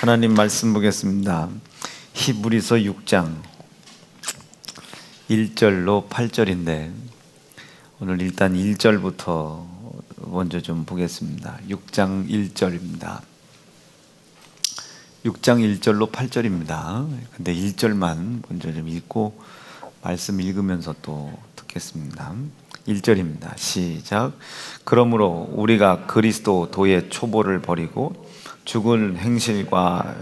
하나님 말씀 보겠습니다. 히브리서 6장 1절로 8절인데 오늘 일단 1절부터 먼저 좀 보겠습니다. 6장 1절입니다. 6장 1절로 8절입니다. 근데 1절만 먼저 좀 읽고 말씀 읽으면서 또 듣겠습니다. 1절입니다. 시작. 그러므로 우리가 그리스도 도의 초보를 버리고 죽은 행실과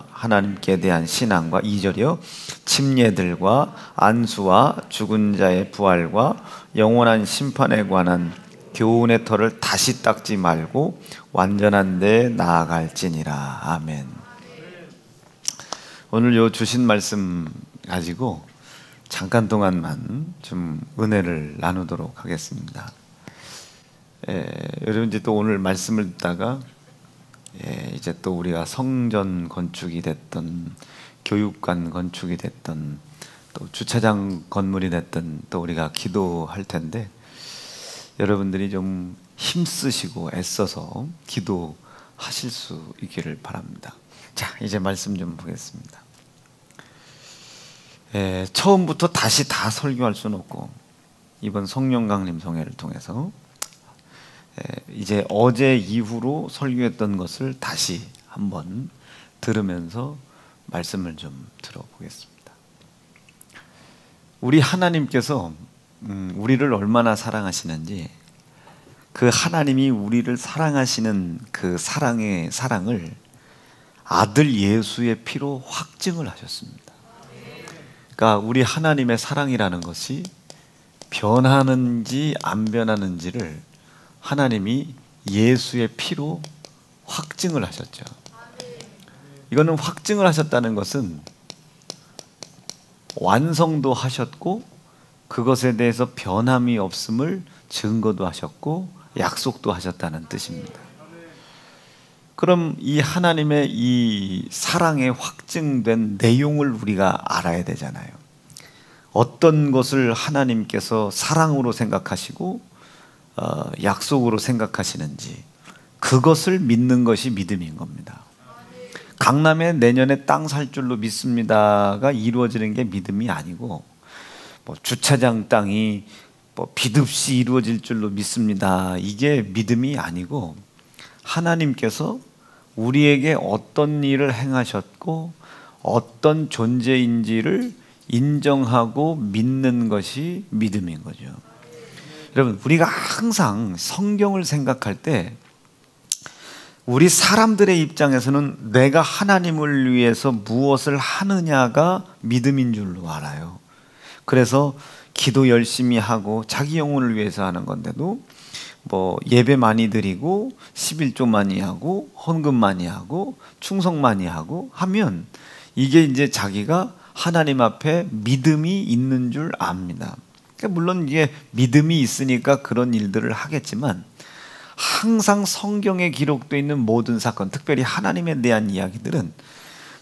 하나님께 대한 신앙과 2절이요 침례들과 안수와 죽은 자의 부활과 영원한 심판에 관한 교훈의 털을 다시 닦지 말고 완전한 데 나아갈지니라. 아멘. 오늘 요 주신 말씀 가지고 잠깐 동안만 좀 은혜를 나누도록 하겠습니다. 여러분 이제 또 오늘 말씀을 듣다가 이제 또 우리가 성전 건축이 됐던 교육관 건축이 됐던 또 주차장 건물이 됐던 또 우리가 기도할 텐데 여러분들이 좀 힘쓰시고 애써서 기도하실 수 있기를 바랍니다. 자, 이제 말씀 좀 보겠습니다. 처음부터 다시 다 설교할 수는 없고 이번 성령 강림 성회를 통해서 이제 어제 이후로 설교했던 것을 다시 한번 들으면서 말씀을 좀 들어보겠습니다. 우리 하나님께서 우리를 얼마나 사랑하시는지 그 하나님이 우리를 사랑하시는 그 사랑을 아들 예수의 피로 확증을 하셨습니다. 그러니까 우리 하나님의 사랑이라는 것이 변하는지 안 변하는지를 하나님이 예수의 피로 확증을 하셨죠. 이거는 확증을 하셨다는 것은 완성도 하셨고 그것에 대해서 변함이 없음을 증거도 하셨고 약속도 하셨다는 뜻입니다. 그럼 이 하나님의 이 사랑에 확증된 내용을 우리가 알아야 되잖아요. 어떤 것을 하나님께서 사랑으로 생각하시고 약속으로 생각하시는지 그것을 믿는 것이 믿음인 겁니다. 강남에 내년에 땅 살 줄로 믿습니다가 이루어지는 게 믿음이 아니고 주차장 땅이 빚 없이 이루어질 줄로 믿습니다 이게 믿음이 아니고 하나님께서 우리에게 어떤 일을 행하셨고 어떤 존재인지를 인정하고 믿는 것이 믿음인 거죠. 여러분 우리가 항상 성경을 생각할 때 우리 사람들의 입장에서는 내가 하나님을 위해서 무엇을 하느냐가 믿음인 줄로 알아요. 그래서 기도 열심히 하고 자기 영혼을 위해서 하는 건데도 예배 많이 드리고 11조 많이 하고 헌금 많이 하고 충성 많이 하고 하면 이게 이제 자기가 하나님 앞에 믿음이 있는 줄 압니다. 물론 이게 믿음이 있으니까 그런 일들을 하겠지만 항상 성경에 기록되어 있는 모든 사건, 특별히 하나님에 대한 이야기들은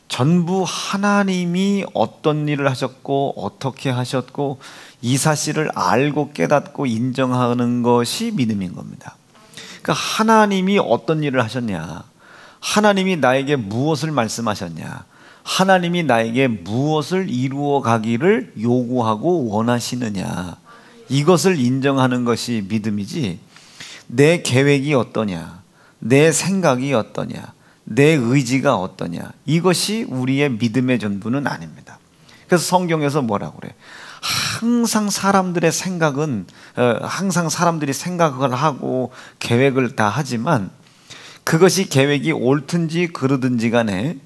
전부 하나님이 어떤 일을 하셨고 어떻게 하셨고 이 사실을 알고 깨닫고 인정하는 것이 믿음인 겁니다. 그러니까 하나님이 어떤 일을 하셨냐, 하나님이 나에게 무엇을 말씀하셨냐, 하나님이 나에게 무엇을 이루어 가기를 요구하고 원하시느냐, 이것을 인정하는 것이 믿음이지 내 계획이 어떠냐, 내 생각이 어떠냐, 내 의지가 어떠냐, 이것이 우리의 믿음의 전부는 아닙니다. 그래서 성경에서 뭐라고 그래? 항상 사람들의 생각은 항상 사람들이 생각을 하고 계획을 다 하지만 그것이 계획이 옳든지 그르든지 간에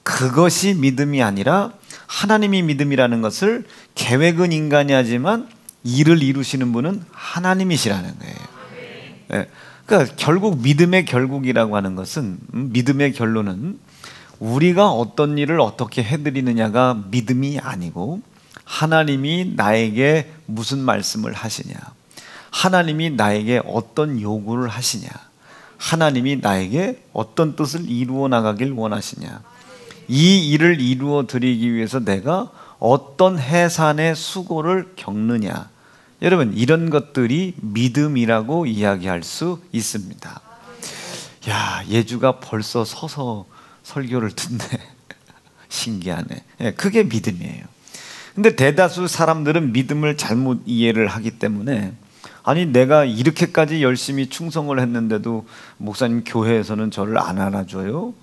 그것이 믿음이 아니라 하나님이 믿음이라는 것을 계획은 인간이 하지만 일을 이루시는 분은 하나님이시라는 거예요. 네. 그러니까 결국 믿음의 결국이라고 하는 것은 믿음의 결론은 우리가 어떤 일을 어떻게 해드리느냐가 믿음이 아니고 하나님이 나에게 무슨 말씀을 하시냐, 하나님이 나에게 어떤 요구를 하시냐, 하나님이 나에게 어떤 뜻을 이루어 나가길 원하시냐, 이 일을 이루어 드리기 위해서 내가 어떤 해산의 수고를 겪느냐, 여러분 이런 것들이 믿음이라고 이야기할 수 있습니다. 야, 예주가 벌써 서서 설교를 듣네. 신기하네. 예, 그게 믿음이에요. 근데 대다수 사람들은 믿음을 잘못 이해를 하기 때문에, 아니 내가 이렇게까지 열심히 충성을 했는데도 목사님 교회에서는 저를 안 알아줘요?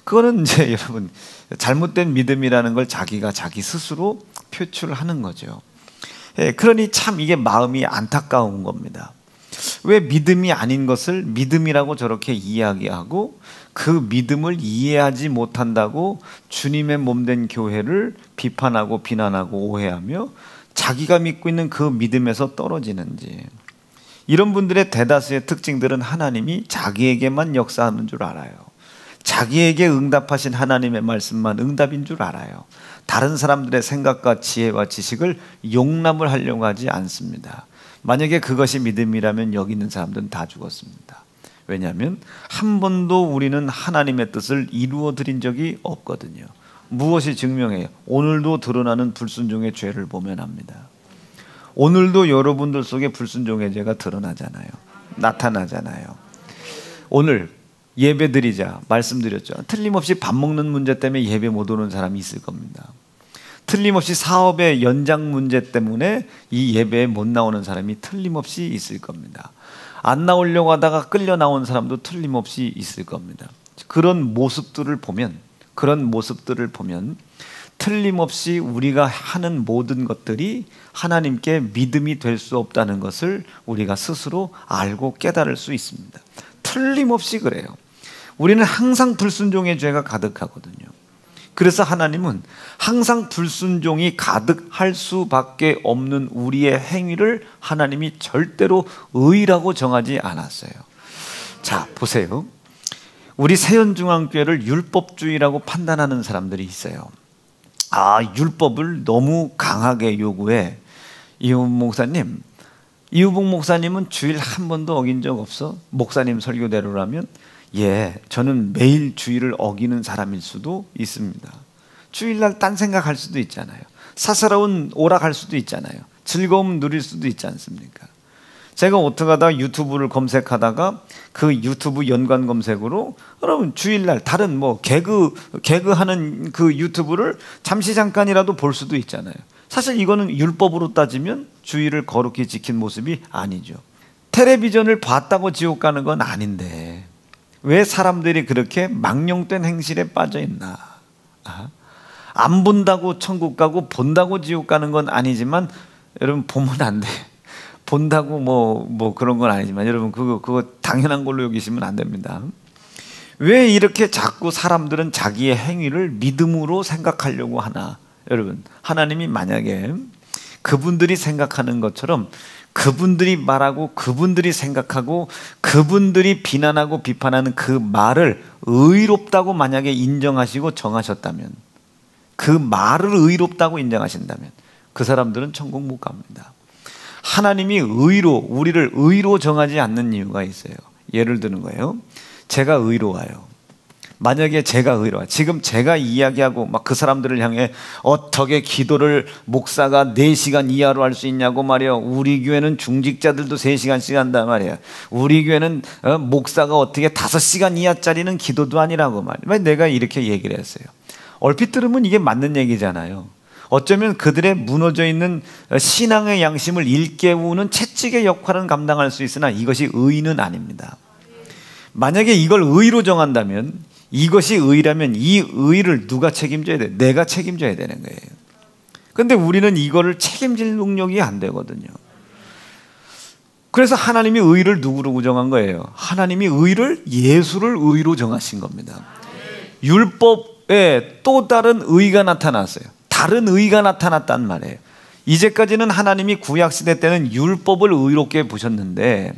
그거는 이제 여러분 잘못된 믿음이라는 걸 자기가 자기 스스로 표출하는 거죠. 예, 그러니 참 이게 마음이 안타까운 겁니다. 왜 믿음이 아닌 것을 믿음이라고 저렇게 이야기하고 그 믿음을 이해하지 못한다고 주님의 몸된 교회를 비판하고 비난하고 오해하며 자기가 믿고 있는 그 믿음에서 떨어지는지. 이런 분들의 대다수의 특징들은 하나님이 자기에게만 역사하는 줄 알아요. 자기에게 응답하신 하나님의 말씀만 응답인 줄 알아요. 다른 사람들의 생각과 지혜와 지식을 용납을 하려고 하지 않습니다. 만약에 그것이 믿음이라면 여기 있는 사람들은 다 죽었습니다. 왜냐하면 한 번도 우리는 하나님의 뜻을 이루어 드린 적이 없거든요. 무엇이 증명해요? 오늘도 드러나는 불순종의 죄를 보면 합니다. 오늘도 여러분들 속에 불순종의 죄가 드러나잖아요. 나타나잖아요. 오늘 예배 드리자 말씀드렸죠. 틀림없이 밥 먹는 문제 때문에 예배 못 오는 사람이 있을 겁니다. 틀림없이 사업의 연장 문제 때문에 이 예배에 못 나오는 사람이 틀림없이 있을 겁니다. 안 나오려고 하다가 끌려 나온 사람도 틀림없이 있을 겁니다. 그런 모습들을 보면 틀림없이 우리가 하는 모든 것들이 하나님께 믿음이 될 수 없다는 것을 우리가 스스로 알고 깨달을 수 있습니다. 틀림없이 그래요. 우리는 항상 불순종의 죄가 가득하거든요. 그래서 하나님은 항상 불순종이 가득할 수밖에 없는 우리의 행위를 하나님이 절대로 의라고 정하지 않았어요. 자, 보세요. 우리 세연중앙교회를 율법주의라고 판단하는 사람들이 있어요. 아, 율법을 너무 강하게 요구해. 이우봉 목사님은 주일 한 번도 어긴 적 없어? 목사님 설교대로라면 예, 저는 매일 주일을 어기는 사람일 수도 있습니다. 주일날 딴 생각할 수도 있잖아요. 사사로운 오락할 수도 있잖아요. 즐거움 누릴 수도 있지 않습니까? 제가 어떻게 하다가 유튜브를 검색하다가 그 유튜브 연관 검색으로 여러분 주일날 다른 뭐 개그하는 그 유튜브를 잠시 잠깐이라도 볼 수도 있잖아요. 사실 이거는 율법으로 따지면 주일을 거룩히 지킨 모습이 아니죠. 텔레비전을 봤다고 지옥 가는 건 아닌데 왜 사람들이 그렇게 망령된 행실에 빠져 있나? 안 본다고 천국 가고 본다고 지옥 가는 건 아니지만 여러분 보면 안 돼. 본다고 뭐 그런 건 아니지만 여러분 그거 당연한 걸로 여기시면 안 됩니다. 왜 이렇게 자꾸 사람들은 자기의 행위를 믿음으로 생각하려고 하나? 여러분 하나님이 만약에 그분들이 생각하는 것처럼 그분들이 말하고 그분들이 생각하고 그분들이 비난하고 비판하는 그 말을 의롭다고 만약에 인정하시고 정하셨다면, 그 말을 의롭다고 인정하신다면 그 사람들은 천국 못 갑니다. 하나님이 우리를 의로 정하지 않는 이유가 있어요. 예를 드는 거예요. 제가 의로워요. 만약에 제가 의로워, 지금 제가 이야기하고 막 그 사람들을 향해 어떻게 기도를 목사가 4시간 이하로 할 수 있냐고 말이에요. 우리 교회는 중직자들도 3시간씩 한단 말이에요. 우리 교회는 목사가 어떻게 5시간 이하짜리는 기도도 아니라고 말이에요. 왜 내가 이렇게 얘기를 했어요? 얼핏 들으면 이게 맞는 얘기잖아요. 어쩌면 그들의 무너져 있는 신앙의 양심을 일깨우는 채찍의 역할은 감당할 수 있으나 이것이 의는 아닙니다. 만약에 이걸 의로 정한다면, 이것이 의라면 이 의를 누가 책임져야 돼? 내가 책임져야 되는 거예요. 그런데 우리는 이거를 책임질 능력이 안 되거든요. 그래서 하나님이 의를 누구로 정한 거예요? 하나님이 의를 예수를 의로 정하신 겁니다. 율법에 또 다른 의가 나타났어요. 다른 의가 나타났단 말이에요. 이제까지는 하나님이 구약시대 때는 율법을 의롭게 보셨는데,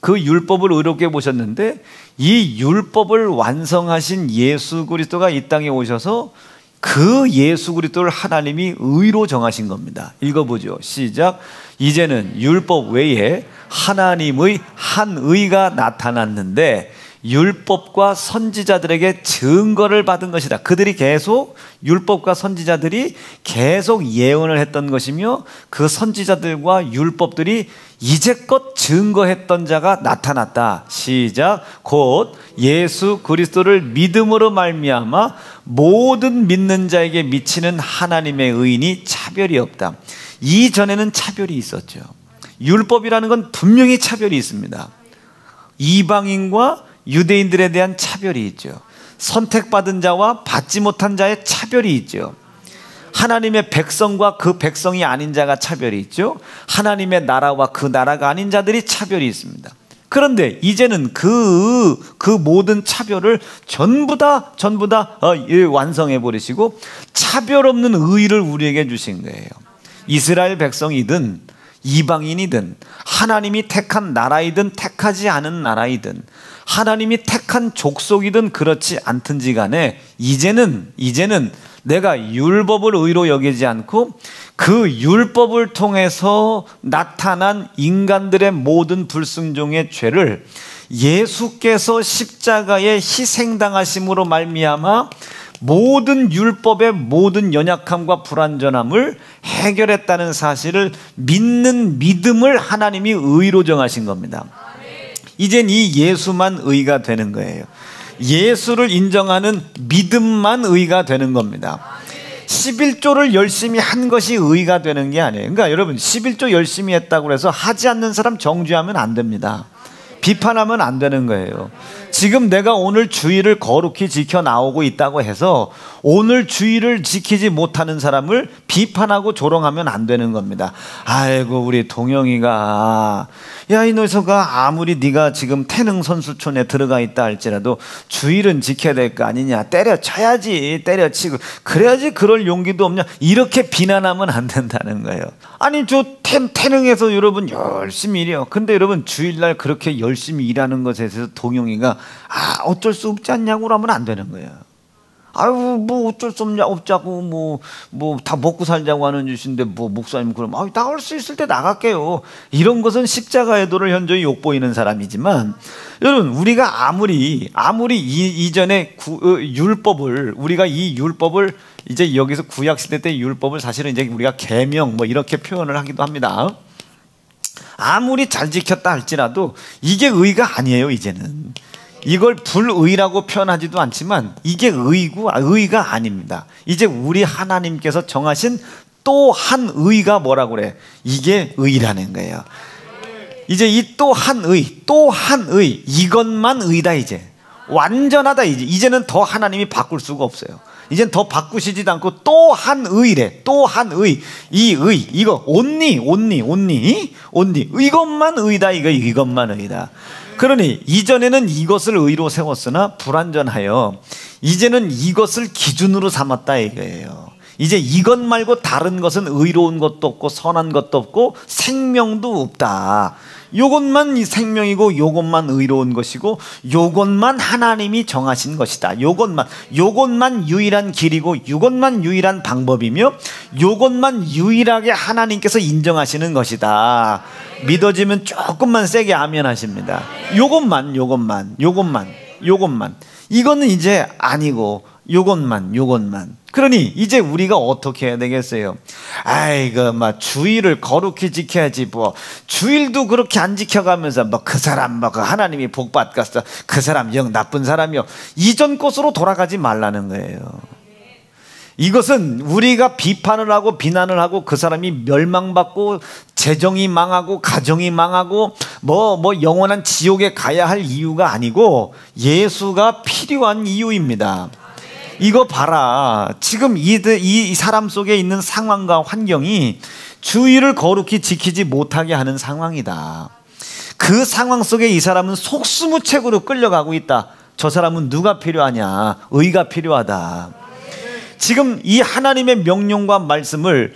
그 율법을 의롭게 보셨는데 이 율법을 완성하신 예수 그리스도가 이 땅에 오셔서 그 예수 그리스도를 하나님이 의로 정하신 겁니다. 읽어보죠. 시작. 이제는 율법 외에 하나님의 한 의가 나타났는데 율법과 선지자들에게 증거를 받은 것이다. 그들이 계속 율법과 선지자들이 계속 예언을 했던 것이며 그 선지자들과 율법들이 이제껏 증거했던 자가 나타났다. 시작. 곧 예수 그리스도를 믿음으로 말미암아 모든 믿는 자에게 미치는 하나님의 의인이 차별이 없다. 이전에는 차별이 있었죠. 율법이라는 건 분명히 차별이 있습니다. 이방인과 유대인들에 대한 차별이 있죠. 선택받은 자와 받지 못한 자의 차별이 있죠. 하나님의 백성과 그 백성이 아닌 자가 차별이 있죠. 하나님의 나라와 그 나라가 아닌 자들이 차별이 있습니다. 그런데 이제는 그 모든 차별을 전부 다 완성해 버리시고 차별 없는 의를 우리에게 주신 거예요. 이스라엘 백성이든 이방인이든 하나님이 택한 나라이든 택하지 않은 나라이든 하나님이 택한 족속이든 그렇지 않든지 간에 이제는 내가 율법을 의로 여기지 않고 그 율법을 통해서 나타난 인간들의 모든 불순종의 죄를 예수께서 십자가에 희생당하심으로 말미암아 모든 율법의 모든 연약함과 불완전함을 해결했다는 사실을 믿는 믿음을 하나님이 의로 정하신 겁니다. 이젠 이 예수만 의가 되는 거예요. 예수를 인정하는 믿음만 의가 되는 겁니다. 11조를 열심히 한 것이 의가 되는 게 아니에요. 그러니까 여러분 11조 열심히 했다고 해서 하지 않는 사람 정죄하면 안 됩니다. 비판하면 안 되는 거예요. 지금 내가 오늘 주일을 거룩히 지켜 나오고 있다고 해서 오늘 주일을 지키지 못하는 사람을 비판하고 조롱하면 안 되는 겁니다. 아이고 우리 동영이가 야 이 녀석아 아무리 네가 지금 태능 선수촌에 들어가 있다 할지라도 주일은 지켜야 될 거 아니냐, 때려쳐야지, 때려치고 그래야지, 그럴 용기도 없냐, 이렇게 비난하면 안 된다는 거예요. 아니 저 태능에서 여러분 열심히 일해요. 근데 여러분 주일날 그렇게 열심히 일하는 것에 대해서 동영이가 어쩔 수 없지 않냐고 하면 안 되는 거예요. 아유 뭐 어쩔 수 없자고 뭐 다 먹고 살자고 하는 짓인데 뭐 목사님 그럼 나갈 수 있을 때 나갈게요. 이런 것은 십자가의 도를 현저히 욕보이는 사람이지만 여러분 우리가 아무리 이전에 율법을 우리가 이 율법을 이제 여기서 구약 시대 때 율법을 사실은 이제 우리가 계명 뭐 이렇게 표현을 하기도 합니다. 아무리 잘 지켰다 할지라도 이게 의가 아니에요. 이제는 이걸 불의라고 표현하지도 않지만 이게 의가 아닙니다. 이제 우리 하나님께서 정하신 또 한 의가 뭐라고 그래? 이게 의라는 거예요. 이제 이 또 한 의 이것만 의다. 이제 완전하다. 이제는 더 하나님이 바꿀 수가 없어요. 이젠 더 바꾸시지도 않고 또 한 의래. 또 한 의. 이 의 이거 온니 이것만 의다. 이것만 의다. 그러니 이전에는 이것을 의로 세웠으나 불완전하여 이제는 이것을 기준으로 삼았다 이거예요. 이제 이것 말고 다른 것은 의로운 것도 없고 선한 것도 없고 생명도 없다. 요것만 생명이고 요것만 의로운 것이고 요것만 하나님이 정하신 것이다. 요것만 유일한 길이고 요것만 유일한 방법이며 요것만 유일하게 하나님께서 인정하시는 것이다. 믿어지면 조금만 세게 아멘 하십니다. 요것만 이거는 이제 아니고 요것만. 그러니 이제 우리가 어떻게 해야 되겠어요? 아이고 주일을 거룩히 지켜야지 뭐 주일도 그렇게 안 지켜가면서 그 사람 그 하나님이 복 받겠어, 그 사람 영 나쁜 사람이요, 이전 것으로 돌아가지 말라는 거예요. 이것은 우리가 비판을 하고 비난을 하고 그 사람이 멸망받고 재정이 망하고 가정이 망하고 뭐 영원한 지옥에 가야 할 이유가 아니고 예수가 필요한 이유입니다. 이거 봐라. 지금 이 사람 속에 있는 상황과 환경이 주의를 거룩히 지키지 못하게 하는 상황이다. 그 상황 속에 이 사람은 속수무책으로 끌려가고 있다. 저 사람은 누가 필요하냐? 의가 필요하다. 지금 이 하나님의 명령과 말씀을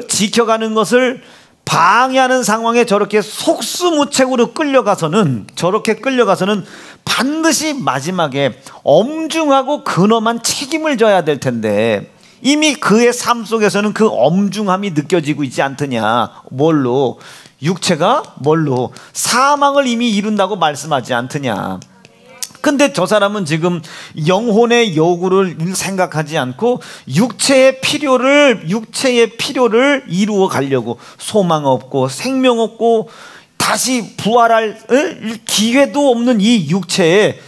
지켜가는 것을 방해하는 상황에 저렇게 속수무책으로 끌려가서는 반드시 마지막에 엄중하고 근엄한 책임을 져야 될 텐데 이미 그의 삶 속에서는 그 엄중함이 느껴지고 있지 않더냐. 뭘로? 육체가 뭘로? 사망을 이미 이룬다고 말씀하지 않더냐. 근데 저 사람은 지금 영혼의 요구를 생각하지 않고 육체의 필요를 이루어 가려고, 소망 없고 생명 없고 다시 부활할 기회도 없는 이 육체의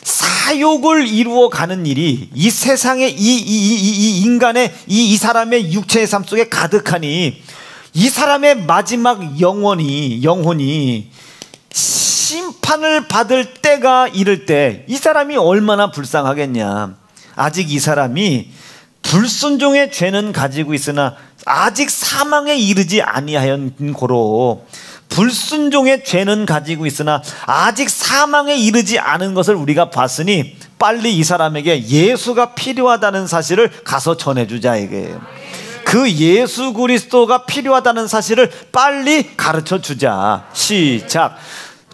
사욕을 이루어 가는 일이 이 세상의 이 인간의 이 사람의 육체의 삶 속에 가득하니, 이 사람의 마지막 영혼이 심판을 받을 때가 이를 때 이 사람이 얼마나 불쌍하겠냐. 아직 이 사람이 불순종의 죄는 가지고 있으나 아직 사망에 이르지 아니하연 고로, 불순종의 죄는 가지고 있으나 아직 사망에 이르지 않은 것을 우리가 봤으니 빨리 이 사람에게 예수가 필요하다는 사실을 가서 전해주자 이거예요. 그 예수 그리스도가 필요하다는 사실을 빨리 가르쳐 주자. 시작.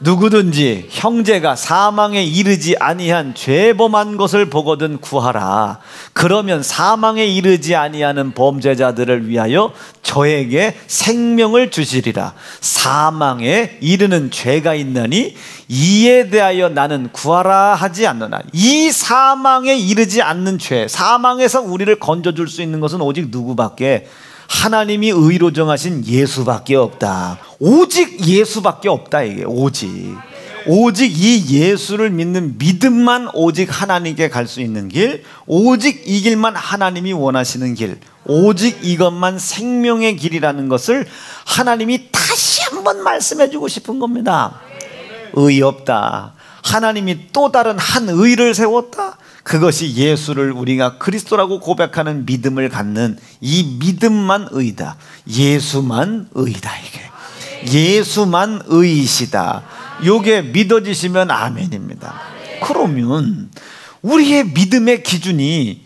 누구든지 형제가 사망에 이르지 아니한 죄범한 것을 보거든 구하라. 그러면 사망에 이르지 아니하는 범죄자들을 위하여 저에게 생명을 주시리라. 사망에 이르는 죄가 있나니 이에 대하여 나는 구하라 하지 않노라. 이 사망에 이르지 않는 죄, 사망에서 우리를 건져줄 수 있는 것은 오직 누구밖에? 하나님이 의로 정하신 예수밖에 없다. 오직 예수밖에 없다. 이게 오직 이 예수를 믿는 믿음만 오직 하나님께 갈 수 있는 길, 오직 이 길만 하나님이 원하시는 길, 오직 이것만 생명의 길이라는 것을 하나님이 다시 한번 말씀해 주고 싶은 겁니다. 의 없다. 하나님이 또 다른 한 의를 세웠다. 그것이 예수를 우리가 그리스도라고 고백하는 믿음을 갖는 이 믿음만 의다. 예수만 의다. 이게 예수만 의이시다. 요게 믿어지시면 아멘입니다. 그러면 우리의 믿음의 기준이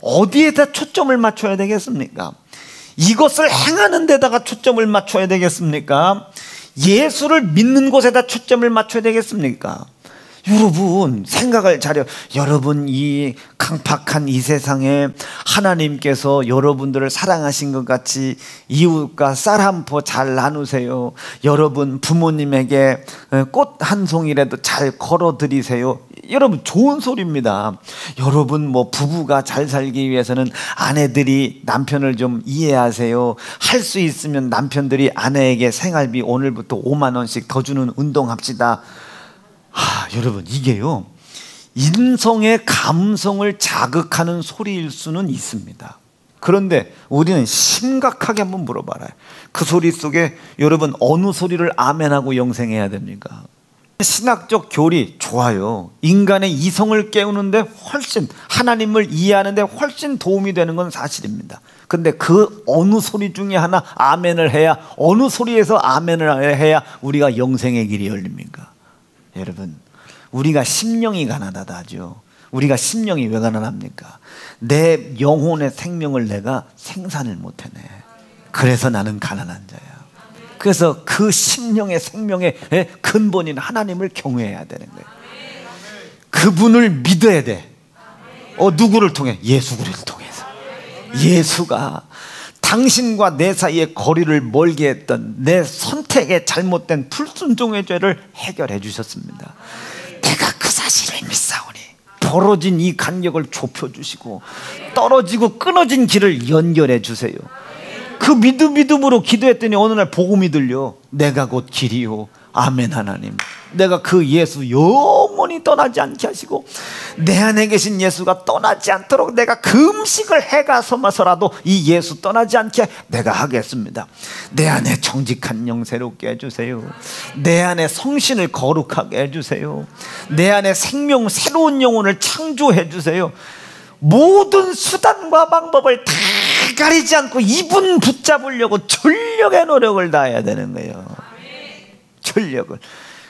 어디에다 초점을 맞춰야 되겠습니까? 이것을 행하는 데다가 초점을 맞춰야 되겠습니까? 예수를 믿는 곳에다 초점을 맞춰야 되겠습니까? 여러분 생각을 잘해요. 여러분 이 강팍한 이 세상에 하나님께서 여러분들을 사랑하신 것 같이 이웃과 쌀 한 포 잘 나누세요. 여러분 부모님에게 꽃 한 송이라도 잘 걸어드리세요. 여러분 좋은 소리입니다. 여러분 뭐 부부가 잘 살기 위해서는 아내들이 남편을 좀 이해하세요. 할 수 있으면 남편들이 아내에게 생활비 오늘부터 5만 원씩 더 주는 운동합시다. 여러분 이게요 인성의 감성을 자극하는 소리일 수는 있습니다. 그런데 우리는 심각하게 한번 물어봐라요. 그 소리 속에 여러분 어느 소리를 아멘하고 영생해야 됩니까? 신학적 교리 좋아요. 인간의 이성을 깨우는데 훨씬, 하나님을 이해하는데 훨씬 도움이 되는 건 사실입니다. 근데 그 어느 소리 중에 하나 아멘을 해야, 어느 소리에서 아멘을 해야 우리가 영생의 길이 열립니까? 여러분 우리가 심령이 가난하다 하죠. 우리가 심령이 왜 가난합니까? 내 영혼의 생명을 내가 생산을 못해내. 그래서 나는 가난한 자야. 그래서 그 심령의 생명의 근본인 하나님을 경외해야 되는 거예요. 그분을 믿어야 돼. 누구를 통해? 예수 그리스도를 통해서. 예수가 당신과 내 사이에 거리를 멀게 했던 내 선택의 잘못된 불순종의 죄를 해결해 주셨습니다. 내가 그 사실을 믿사오니 벌어진 이 간격을 좁혀주시고 떨어지고 끊어진 길을 연결해 주세요. 그 믿음으로 기도했더니 어느 날 복음이 들려. 내가 곧 길이요. 아멘. 하나님 내가 그 예수 영원히 떠나지 않게 하시고 내 안에 계신 예수가 떠나지 않도록 내가 금식을 해가서마서라도 이 예수 떠나지 않게 내가 하겠습니다. 내 안에 정직한 영 새롭게 해주세요. 내 안에 성신을 거룩하게 해주세요. 내 안에 생명 새로운 영혼을 창조해 주세요. 모든 수단과 방법을 다 가리지 않고 이분 붙잡으려고 전력의 노력을 다해야 되는 거예요. 전력을.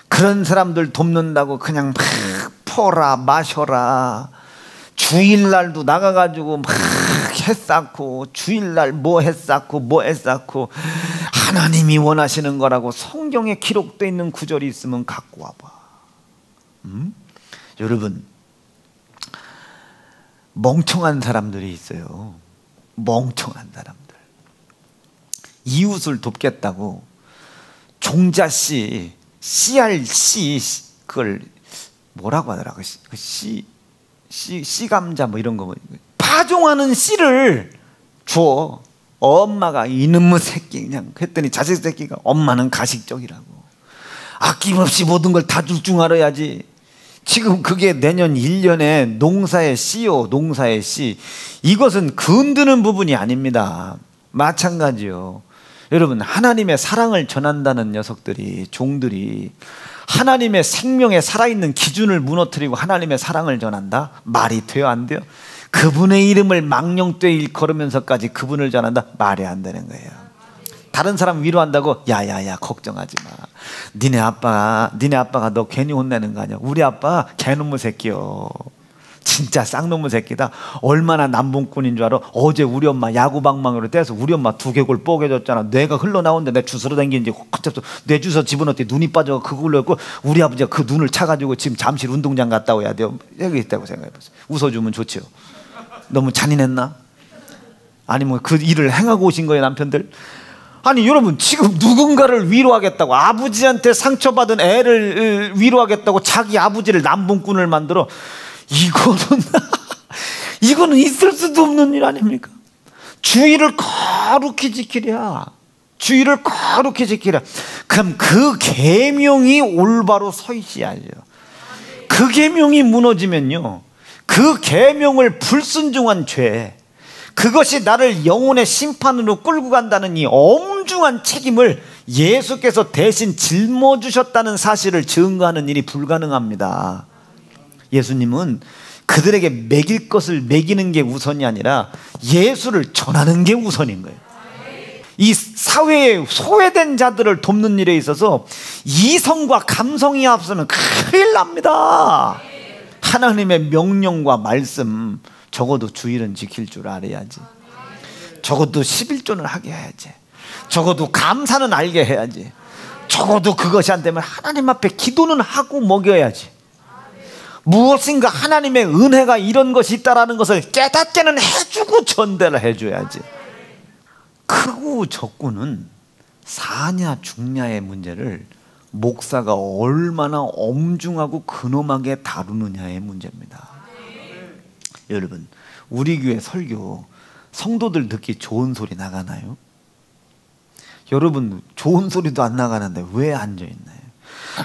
그런 사람들 돕는다고 그냥 막 퍼라 마셔라. 주일날도 나가가지고 막 했쌓고, 주일날 뭐 했쌓고 뭐 했쌓고, 하나님이 원하시는 거라고 성경에 기록되어 있는 구절이 있으면 갖고 와봐. 여러분 멍청한 사람들이 있어요. 멍청한 사람들. 이웃을 돕겠다고 종자씨 CRC 그걸 뭐라고 하더라? 씨 감자 뭐 이런 거 파종하는 씨를 줘. 엄마가 이놈의 새끼 그냥 했더니 자식 새끼가 엄마는 가식적이라고 아낌없이 모든 걸 다 줄 줄 알아야지. 지금 그게 내년 1년에 농사의 씨요, 농사의 씨. 이것은 건드는 부분이 아닙니다. 마찬가지요. 여러분, 하나님의 사랑을 전한다는 녀석들이, 종들이 하나님의 생명에 살아있는 기준을 무너뜨리고 하나님의 사랑을 전한다? 말이 돼요, 안 돼요? 그분의 이름을 망령되이 일컬으면서까지 그분을 전한다? 말이 안 되는 거예요. 다른 사람 위로한다고 야야야 걱정하지 마. 니네 아빠가 너 괜히 혼내는 거 아니야. 우리 아빠 개놈의 새끼요. 진짜 쌍놈의 새끼다. 얼마나 남봉꾼인 줄 알아? 어제 우리 엄마 야구방망이로 떼서 우리 엄마 두개골 뽀개졌잖아. 뇌가 흘러나오는데 내 주스로 댕긴지 뇌 주서 집어넣었더니 눈이 빠져 그걸로 했고 우리 아버지가 그 눈을 차가지고 지금 잠실 운동장 갔다 오야 돼요. 여기 있다고 생각해보세요. 웃어주면 좋죠. 너무 잔인했나? 아니면 그 일을 행하고 오신 거예요, 남편들? 아니 여러분, 지금 누군가를 위로하겠다고, 아버지한테 상처받은 애를 위로하겠다고 자기 아버지를 남봉꾼을 만들어. 이거는 있을 수도 없는 일 아닙니까? 주의를 거룩히 지키랴. 주의를 거룩히 지키랴. 그럼 그 계명이 올바로 서 있어야죠. 그 계명이 무너지면요, 그 계명을 불순종한 죄, 그것이 나를 영혼의 심판으로 끌고 간다는 이 엄중한 책임을 예수께서 대신 짊어지셨다는 사실을 증거하는 일이 불가능합니다. 예수님은 그들에게 먹일 것을 먹이는 게 우선이 아니라 예수를 전하는 게 우선인 거예요. 이 사회에 소외된 자들을 돕는 일에 있어서 이성과 감성이 앞서면 큰일 납니다. 하나님의 명령과 말씀, 적어도 주일은 지킬 줄 알아야지. 적어도 11조는 하게 해야지. 적어도 감사는 알게 해야지. 적어도 그것이 안 되면 하나님 앞에 기도는 하고 먹여야지. 무엇인가 하나님의 은혜가 이런 것이 있다라는 것을 깨닫게는 해주고 전달을 해줘야지. 크고 적고는 사냐 죽냐의 문제를 목사가 얼마나 엄중하고 근엄하게 다루느냐의 문제입니다. 여러분, 우리 교회 설교 성도들 듣기 좋은 소리 나가나요? 여러분, 좋은 소리도 안 나가는데 왜 앉아있나요?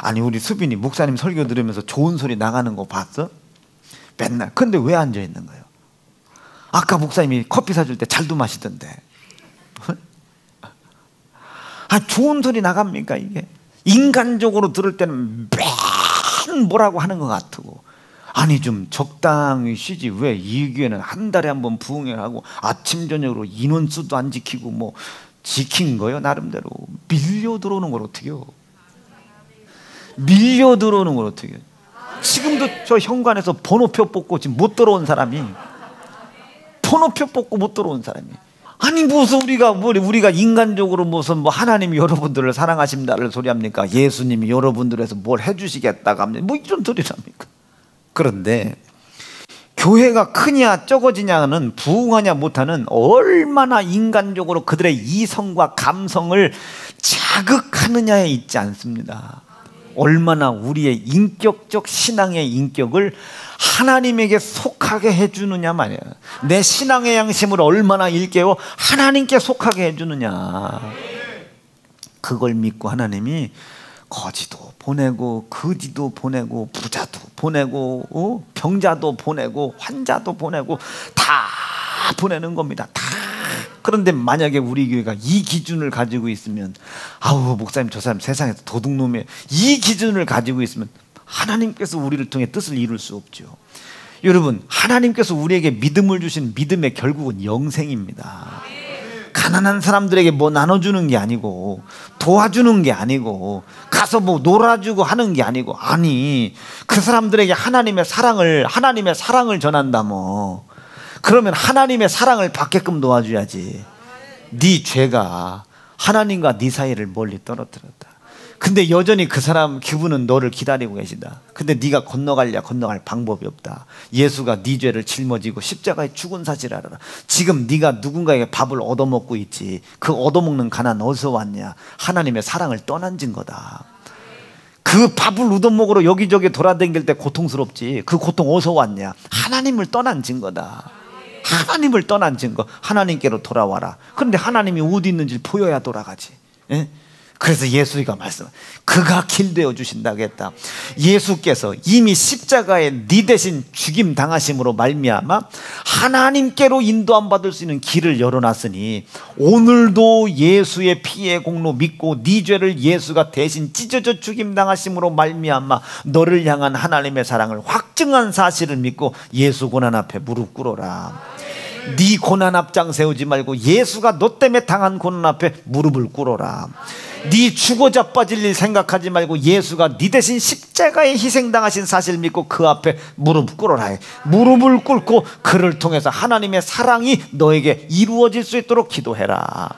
아니, 우리 수빈이 목사님 설교 들으면서 좋은 소리 나가는 거 봤어? 맨날. 근데 왜 앉아있는 거예요? 아까 목사님이 커피 사줄 때 잘도 마시던데. 좋은 소리 나갑니까 이게? 인간적으로 들을 때는 맨 뭐라고 하는 것 같고, 아니 좀 적당히 쉬지. 왜 이 교회는 한 달에 한 번 부흥회하고 아침 저녁으로 인원수도 안 지키고 뭐 지킨 거요? 나름대로. 밀려 들어오는 걸 어떻게요? 밀려 들어오는 걸 어떻게요? 지금도 저 현관에서 번호표 뽑고 지금 못 들어온 사람이, 번호표 뽑고 못 들어온 사람이, 아니 무슨 우리가 인간적으로 무슨 뭐 하나님이 여러분들을 사랑하신다를 소리합니까? 예수님이 여러분들을 해서 뭘 해주시겠다고 합니까? 뭐 이런 소리랍니까? 그런데 교회가 크냐 적어지냐는 부흥하냐 못하는 얼마나 인간적으로 그들의 이성과 감성을 자극하느냐에 있지 않습니다. 얼마나 우리의 인격적 신앙의 인격을 하나님에게 속하게 해주느냐 말이야. 내 신앙의 양심을 얼마나 일깨워 하나님께 속하게 해주느냐. 그걸 믿고 하나님이 거지도 보내고 거지도 보내고 부자도 보내고 병자도 보내고 환자도 보내고 다 보내는 겁니다. 다. 그런데 만약에 우리 교회가 이 기준을 가지고 있으면, 아우 목사님 저 사람 세상에서 도둑놈이에요, 이 기준을 가지고 있으면 하나님께서 우리를 통해 뜻을 이룰 수 없죠. 여러분, 하나님께서 우리에게 믿음을 주신 믿음의 결국은 영생입니다. 가난한 사람들에게 뭐 나눠주는 게 아니고, 도와주는 게 아니고, 가서 뭐 놀아주고 하는 게 아니고, 아니 그 사람들에게 하나님의 사랑을 전한다 뭐. 그러면 하나님의 사랑을 받게끔 도와줘야지. 네 죄가 하나님과 네 사이를 멀리 떨어뜨렸다. 근데 여전히 그분은 너를 기다리고 계시다. 근데 네가 건너갈 방법이 없다. 예수가 네 죄를 짊어지고 십자가에 죽은 사실을 알아라. 지금 네가 누군가에게 밥을 얻어먹고 있지. 그 얻어먹는 가난 어디서 왔냐? 하나님의 사랑을 떠난 증거다. 그 밥을 얻어먹으러 여기저기 돌아다닐 때 고통스럽지. 그 고통 어디서 왔냐? 하나님을 떠난 증거다. 하나님을 떠난 증거. 하나님께로 돌아와라. 그런데 하나님이 어디 있는지 보여야 돌아가지. 예? 그래서 예수가 말씀, 그가 길 되어 주신다고 했다. 예수께서 이미 십자가에 네 대신 죽임 당하심으로 말미암아 하나님께로 인도함 받을 수 있는 길을 열어놨으니 오늘도 예수의 피의 공로 믿고 네 죄를 예수가 대신 찢어져 죽임 당하심으로 말미암아 너를 향한 하나님의 사랑을 확증한 사실을 믿고 예수 고난 앞에 무릎 꿇어라. 네 고난 앞장 세우지 말고 예수가 너 때문에 당한 고난 앞에 무릎을 꿇어라. 네 죽어 자빠질 일 생각하지 말고 예수가 네 대신 십자가에 희생당하신 사실을 믿고 그 앞에 무릎 꿇어라. 무릎을 꿇고 그를 통해서 하나님의 사랑이 너에게 이루어질 수 있도록 기도해라.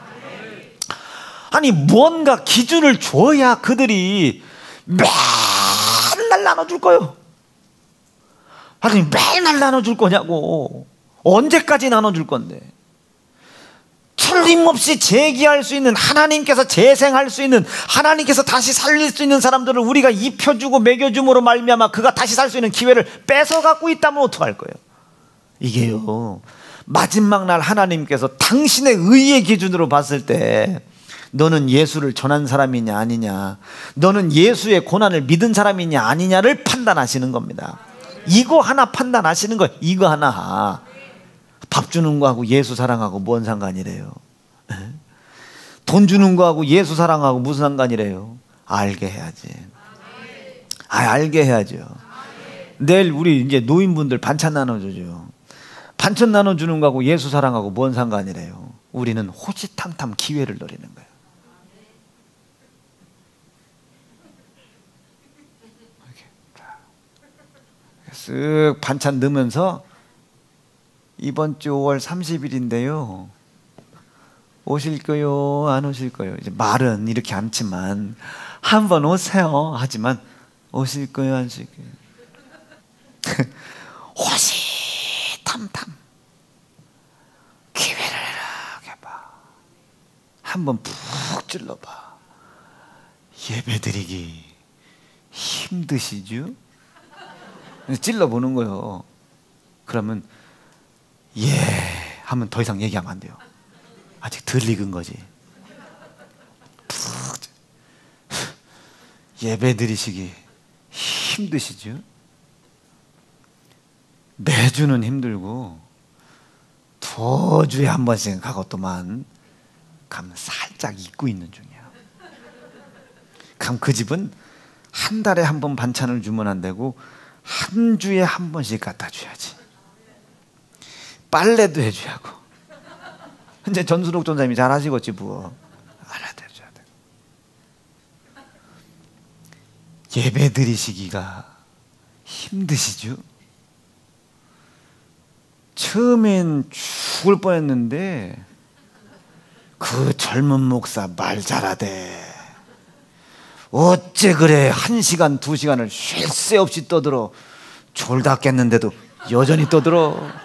아니 뭔가 기준을 줘야 그들이 맨날 나눠줄 거요. 아니 맨날 나눠줄 거냐고. 언제까지 나눠줄 건데. 틀림없이 재기할 수 있는, 하나님께서 재생할 수 있는, 하나님께서 다시 살릴 수 있는 사람들을 우리가 입혀주고 먹여줌으로 말미암아 그가 다시 살 수 있는 기회를 뺏어갖고 있다면 어떡할 거예요? 이게요, 마지막 날 하나님께서 당신의 의의 기준으로 봤을 때 너는 예수를 전한 사람이냐 아니냐, 너는 예수의 고난을 믿은 사람이냐 아니냐를 판단하시는 겁니다. 이거 하나 판단하시는 거예요. 이거 하나. 밥 주는 거하고 예수 사랑하고 뭔 상관이래요? 돈 주는 거하고 예수 사랑하고 무슨 상관이래요? 알게 해야지. 알게 해야죠. 내일 우리 이제 노인분들 반찬 나눠주죠. 반찬 나눠주는 거하고 예수 사랑하고 뭔 상관이래요? 우리는 호시탐탐 기회를 노리는 거예요. 쓱 반찬 넣으면서 이번 주 5월 30일인데요. 오실 거요? 안 오실 거요? 이제 말은 이렇게 않지만 한번 오세요. 하지만 오실 거요? 안 오실 거요? 호시탐탐 기회를 이렇게 봐. 한번 푹 찔러봐. 예배드리기 힘드시죠? 찔러보는 거예요. 그러면 예 하면 더 이상 얘기하면 안 돼요. 아직 덜 익은 거지. 예배 드리시기 힘드시죠? 매주는 힘들고 두 주에 한 번씩 하고 또만 가면 살짝 잊고 있는 중이야. 그럼 그 집은 한 달에 한 번 반찬을 주면 안 되고 한 주에 한 번씩 갖다 줘야지. 빨래도 해줘야 하고. 이제 전순옥 전사님이 잘 하시겠지 뭐. 알아들어줘야 돼. 예배 드리시기가 힘드시죠? 처음엔 죽을 뻔했는데 그 젊은 목사 말 잘하대. 어째 그래 1시간 2시간을 쉴 새 없이 떠들어. 졸다 깼는데도 여전히 떠들어.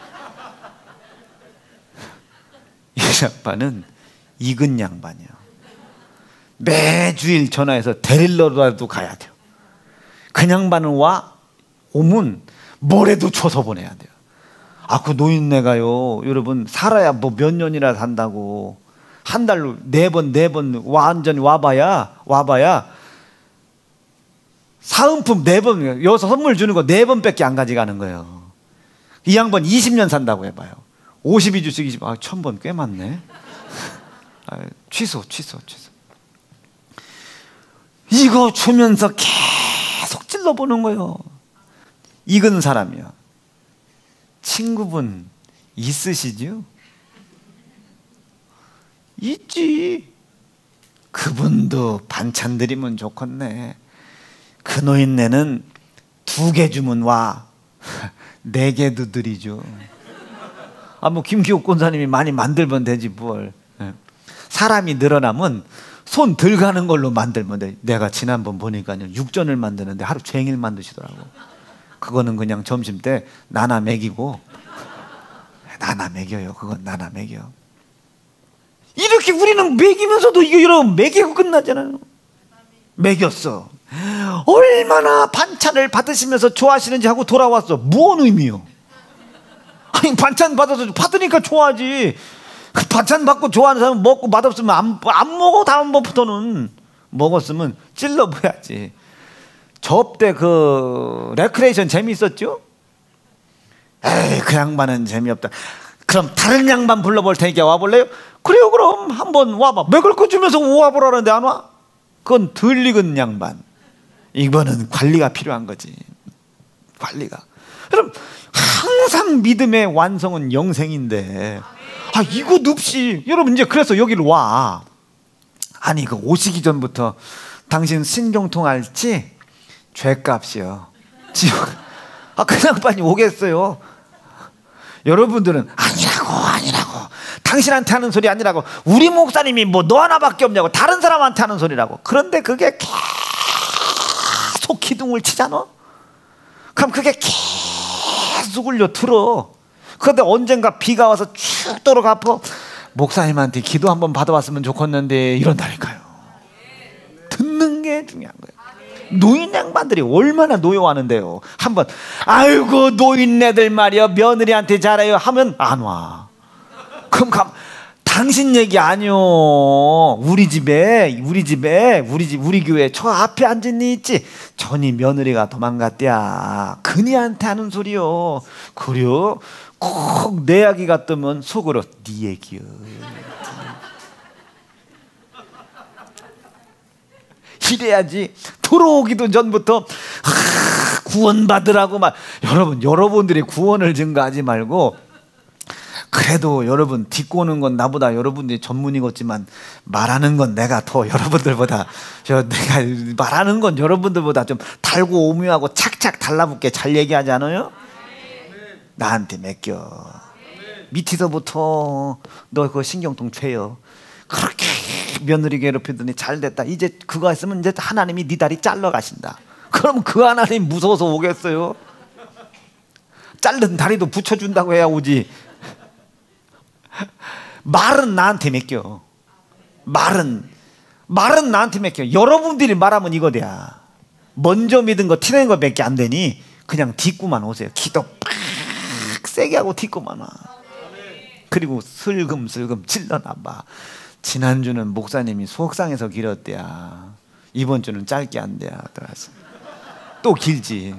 이 양반은 익은 양반이야. 매주일 전화해서 데리러라도 가야 돼요. 그 양반은 오면 뭐래도 줘서 보내야 돼요. 그 노인네가요, 여러분 살아야 뭐 몇 년이나 산다고. 한 달로 4번 완전히 와봐야 사은품 4번, 여기서 선물 주는 거 4번밖에 안 가져가는 거예요. 이 양반 20년 산다고 해봐요. 52주씩 20번, 1000번 꽤 많네. 취소. 이거 주면서 계속 찔러보는 거예요. 익은 사람이요. 친구분 있으시죠? 있지. 그분도 반찬 드리면 좋겠네. 그 노인네는 2개 주면 4개도 드리죠. 뭐 김기옥 권사님이 많이 만들면 되지 뭘. 사람이 늘어나면 손 덜 가는 걸로 만들면 돼. 내가 지난번 보니까요, 육전을 만드는데 하루 종일 만드시더라고. 그거는 그냥 점심 때 나나 먹이고. 나나 먹여요. 그건 나나 먹여. 이렇게 우리는 먹이면서도 이거 여러분 먹이고 끝나잖아요. 먹였어. 얼마나 반찬을 받으시면서 좋아하시는지 하고 돌아왔어. 무슨 의미요? 아니 반찬 받으니까 좋아하지. 반찬 받고 좋아하는 사람은 먹고 맛없으면 안 먹어. 다음번부터는 먹었으면 찔러봐야지. 접대 그 레크레이션 재미있었죠? 에이 그 양반은 재미없다. 그럼 다른 양반 불러볼 테니까 와볼래요? 그래요. 그럼 한번 와봐. 먹을 거 주면서 와보라는데 안 와? 그건 덜 익은 양반. 이거는 관리가 필요한 거지. 관리가. 그럼 항상 믿음의 완성은 영생인데 이것 없이 여러분 이제 그래서 여기를 와. 아니 그 오시기 전부터 당신 신경통 알지? 죄값이요. 지옥. 그 양반이 오겠어요? 여러분들은 아니라고 당신한테 하는 소리 아니라고. 우리 목사님이 뭐 너 하나밖에 없냐고 다른 사람한테 하는 소리라고. 그런데 그게 계속 기둥을 치잖아. 그럼 그게 계속 울려 들어. 그런데 언젠가 비가 와서 죽도록 아파. 목사님한테 기도 한번 받아왔으면 좋겠는데 이런다니까요. 듣는 게 중요한 거예요. 노인 양반들이 얼마나 노여워하는데요. 한번 아이고 노인네들 말이야 며느리한테 잘해요 하면 안 와. 그럼 당신 얘기 아니요. 우리 교회 저 앞에 앉은 니 있지. 전이 며느리가 도망갔대야. 그니한테 하는 소리요. 그래요? 꼭 내 이야기가 뜨면 속으로 네 얘기요. 이래야지. 들어오기도 전부터 구원받으라고 막. 여러분들이 구원을 증거하지 말고 그래도 여러분 뒷고는 건 나보다 여러분들이 전문이겠지만 말하는 건 내가 더 여러분들보다 내가 말하는 건 여러분들보다 좀 달고 오묘하고 착착 달라붙게 잘 얘기하지 않아요? 나한테 맡겨. 밑에서부터 너 그거 신경통 죄요. 그렇게 며느리 괴롭히더니 잘 됐다. 이제 그거 했으면 이제 하나님이 네 다리 잘라 가신다. 그럼 그 하나님 무서워서 오겠어요? 자른 다리도 붙여준다고 해야 오지. 말은 나한테 맡겨. 말은 나한테 맡겨. 여러분들이 말하면 이거야. 먼저 믿은 거 티내는 거 밖에 안 되니 그냥 딛고만 오세요. 기도 팍 세게 하고 딛고만 와. 그리고 슬금슬금 찔러놔봐. 지난주는 목사님이 속상해서 길었대야. 이번 주는 짧게 한대야. 또 길지.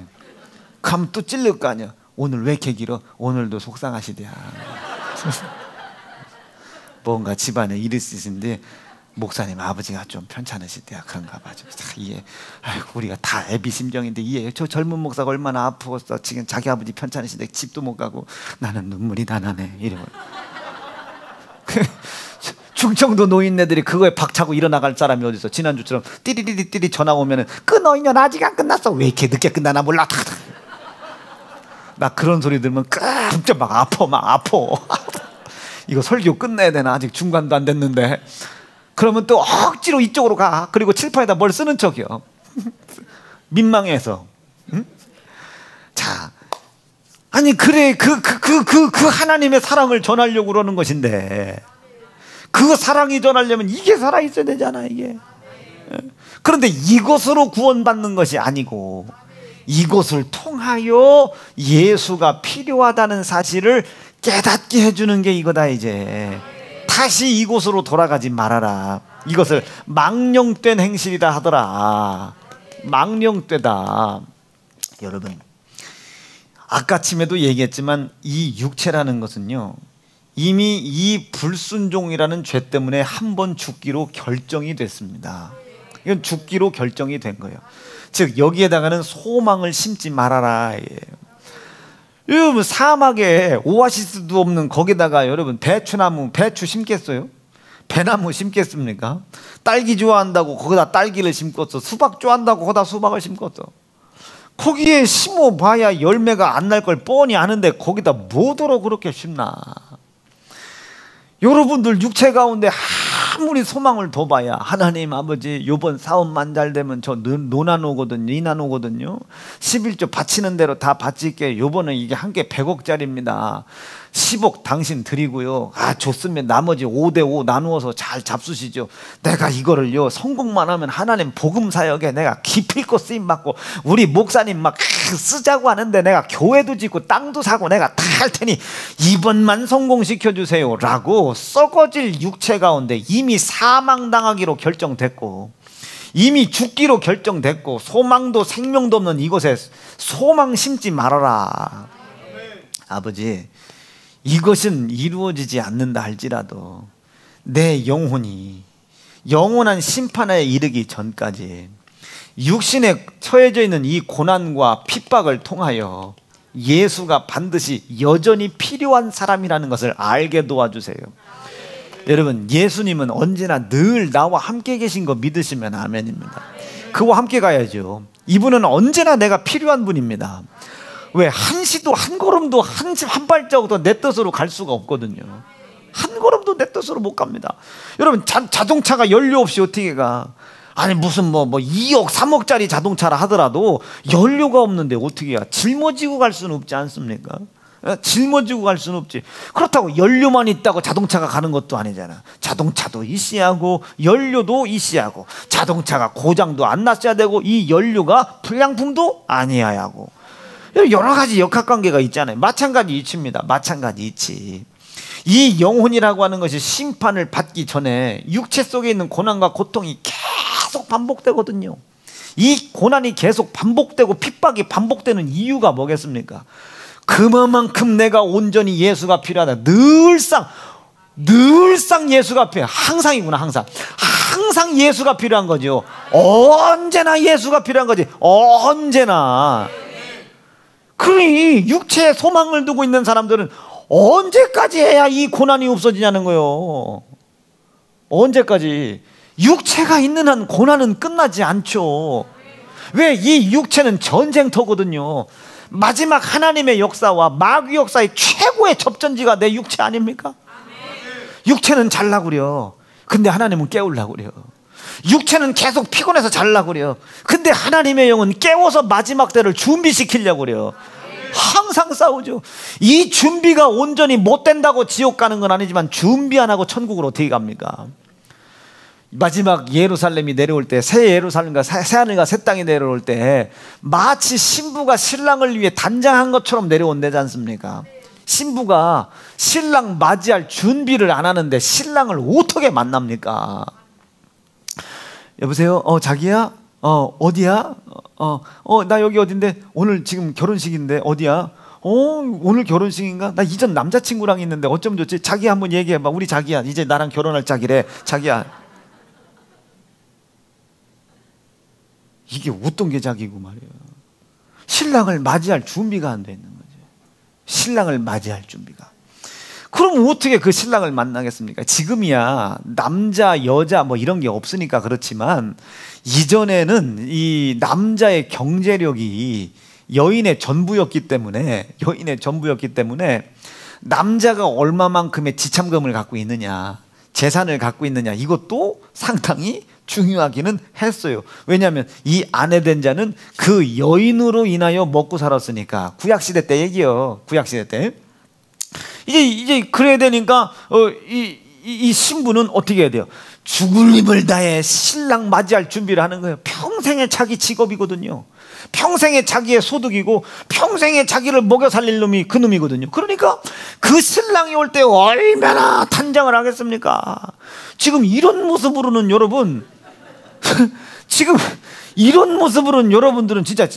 그럼 또 찔릴 거 아니야. 오늘 왜 이렇게 길어? 오늘도 속상하시대야. 뭔가 집안에 일이 있으신데 목사님 아버지가 좀 편찮으시대야. 그런가 봐. 이해. 아이고, 우리가 다 애비 심정인데 이해해. 저 젊은 목사가 얼마나 아프겠어. 지금 자기 아버지 편찮으신데 집도 못 가고 나는 눈물이 다 나네. 이러고. 충청도 노인네들이 그거에 박차고 일어나갈 사람이 어딨어. 지난주처럼 띠리리리띠리 전화 오면은 끊어 이년 아직 안 끝났어. 왜 이렇게 늦게 끝나나 몰라. 나 그런 소리 들으면 깜짝 막 아파. 이거 설교 끝내야 되나? 아직 중간도 안 됐는데. 그러면 또 억지로 이쪽으로 가. 그리고 칠판에다 뭘 쓰는 척이요. 민망해서. 응? 자, 아니 그래 그 하나님의 사랑을 전하려고 그러는 것인데 그 사랑이 전하려면 이게 살아있어야 되잖아 이게. 그런데 이것으로 구원받는 것이 아니고 이것을 통하여 예수가 필요하다는 사실을 깨닫게 해주는 게 이거다. 이제 다시 이곳으로 돌아가지 말아라. 이것을 망령된 행실이다 하더라. 망령되다. 여러분 아까쯤에도 얘기했지만 이 육체라는 것은요 이미 이 불순종이라는 죄 때문에 한 번 죽기로 결정이 됐습니다. 이건 죽기로 결정이 된 거예요. 즉 여기에다가는 소망을 심지 말아라. 여러분 사막에 오아시스도 없는 거기다가 여러분 배추 심겠어요? 배나무 심겠습니까? 딸기 좋아한다고 거기다 딸기를 심겠어. 수박 좋아한다고 거기다 수박을 심겠어. 거기에 심어봐야 열매가 안 날 걸 뻔히 아는데 거기다 뭐더러 그렇게 심나. 여러분들 육체 가운데 아무리 소망을 둬봐야 하나님 아버지 요번 사업만 잘 되면 저 노난 오거든요. 이난 오거든요. 11조 바치는 대로 다 바칠게. 요번에 이게 한 개 100억짜리입니다. 10억 당신 드리고요. 아, 좋으면 나머지 5대5 나누어서 잘 잡수시죠. 내가 이거를요, 성공만 하면 하나님 복음 사역에 내가 기필코 쓰임 받고 우리 목사님 막 쓰자고 하는데 내가 교회도 짓고 땅도 사고 내가 다 할 테니 이번만 성공시켜 주세요 라고 썩어질 육체 가운데 이미 사망당하기로 결정됐고 이미 죽기로 결정됐고 소망도 생명도 없는 이곳에 소망 심지 말아라. 아버지, 이것은 이루어지지 않는다 할지라도 내 영혼이 영원한 심판에 이르기 전까지 육신에 처해져 있는 이 고난과 핍박을 통하여 예수가 반드시 여전히 필요한 사람이라는 것을 알게 도와주세요. 여러분, 예수님은 언제나 늘 나와 함께 계신 거 믿으시면 아멘입니다. 그와 함께 가야죠. 이분은 언제나 내가 필요한 분입니다. 왜? 한 시도 한 걸음도 한 발자국도 내 뜻으로 갈 수가 없거든요. 한 걸음도 내 뜻으로 못 갑니다. 여러분, 자동차가 연료 없이 어떻게 가? 아니 무슨 뭐 2억 3억짜리 자동차라 하더라도 연료가 없는데 어떻게 가? 짊어지고 갈 수는 없지 않습니까? 짊어지고 갈 수는 없지. 그렇다고 연료만 있다고 자동차가 가는 것도 아니잖아. 자동차도 있어야 하고 연료도 있어야 하고 자동차가 고장도 안 났어야 되고 이 연료가 불량품도 아니어야 하고 여러 가지 역학관계가 있잖아요. 마찬가지 이치입니다. 마찬가지 이치. 이 영혼이라고 하는 것이 심판을 받기 전에 육체 속에 있는 고난과 고통이 계속 반복되거든요. 이 고난이 계속 반복되고 핍박이 반복되는 이유가 뭐겠습니까? 그만큼 내가 온전히 예수가 필요하다. 늘상 예수가 필요해. 항상이구나. 항상 예수가 필요한 거죠. 언제나 예수가 필요한 거지. 언제나. 그러니 육체에 소망을 두고 있는 사람들은 언제까지 해야 이 고난이 없어지냐는 거예요. 언제까지? 육체가 있는 한 고난은 끝나지 않죠. 왜? 이 육체는 전쟁터거든요. 마지막 하나님의 역사와 마귀 역사의 최고의 접전지가 내 육체 아닙니까? 육체는 잘라고 그래요. 근데 하나님은 깨우려고 그래요. 육체는 계속 피곤해서 잘라고 그래요. 근데 하나님의 영은 깨워서 마지막 때를 준비시키려고 그래요. 항상 싸우죠. 이 준비가 온전히 못 된다고 지옥 가는 건 아니지만 준비 안 하고 천국으로 어떻게 갑니까? 마지막 예루살렘이 내려올 때, 새 예루살렘과 새 하늘과 새 땅이 내려올 때 마치 신부가 신랑을 위해 단장한 것처럼 내려온다지 않습니까? 신부가 신랑 맞이할 준비를 안 하는데 신랑을 어떻게 만납니까? 여보세요? 자기야? 어디야? 나 여기 어딘데? 오늘 지금 결혼식인데 어디야? 오늘 결혼식인가? 나 이전 남자친구랑 있는데 어쩜 좋지? 자기 한번 얘기해봐. 우리 자기야 이제 나랑 결혼할 자기래. 자기야. 이게 어떤 게 자기고 말이에요. 신랑을 맞이할 준비가 안 돼 있는 거죠. 신랑을 맞이할 준비가. 그럼 어떻게 그 신랑을 만나겠습니까? 지금이야 남자 여자 뭐 이런 게 없으니까 그렇지만 이전에는 이 남자의 경제력이 여인의 전부였기 때문에 남자가 얼마만큼의 지참금을 갖고 있느냐, 재산을 갖고 있느냐, 이것도 상당히 중요하기는 했어요. 왜냐하면 이 아내 된 자는 그 여인으로 인하여 먹고 살았으니까. 구약시대 때 얘기요. 구약시대 때. 이제 그래야 되니까 이 신부는 어떻게 해야 돼요? 죽을 힘을 다해 신랑 맞이할 준비를 하는 거예요. 평생의 자기 직업이거든요. 평생의 자기의 소득이고 평생의 자기를 먹여 살릴 놈이 그 놈이거든요. 그러니까 그 신랑이 올 때 얼마나 단장을 하겠습니까? 지금 이런 모습으로는 여러분 지금 이런 모습으로는 여러분들은 진짜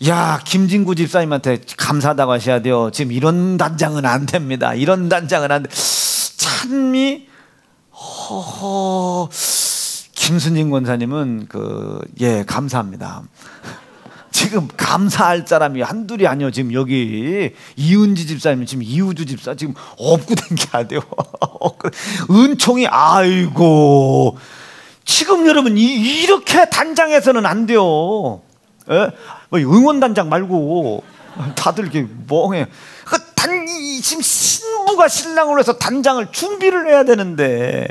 야, 김진구 집사님한테 감사하다고 하셔야 돼요. 지금 이런 단장은 안 됩니다. 이런 단장은 안 돼. 참이 김순진 권사님은 감사합니다. 지금 감사할 사람이 한둘이 아니요. 지금 여기 이은지 집사님, 지금 이우주 집사 지금 업고 댕겨야 돼요. 은총이 아이고. 지금 여러분 이렇게 단장해서는 안 돼요. 예? 뭐 응원단장 말고 다들 이렇게 멍해. 지금 신부가 신랑으로 해서 단장을 준비를 해야 되는데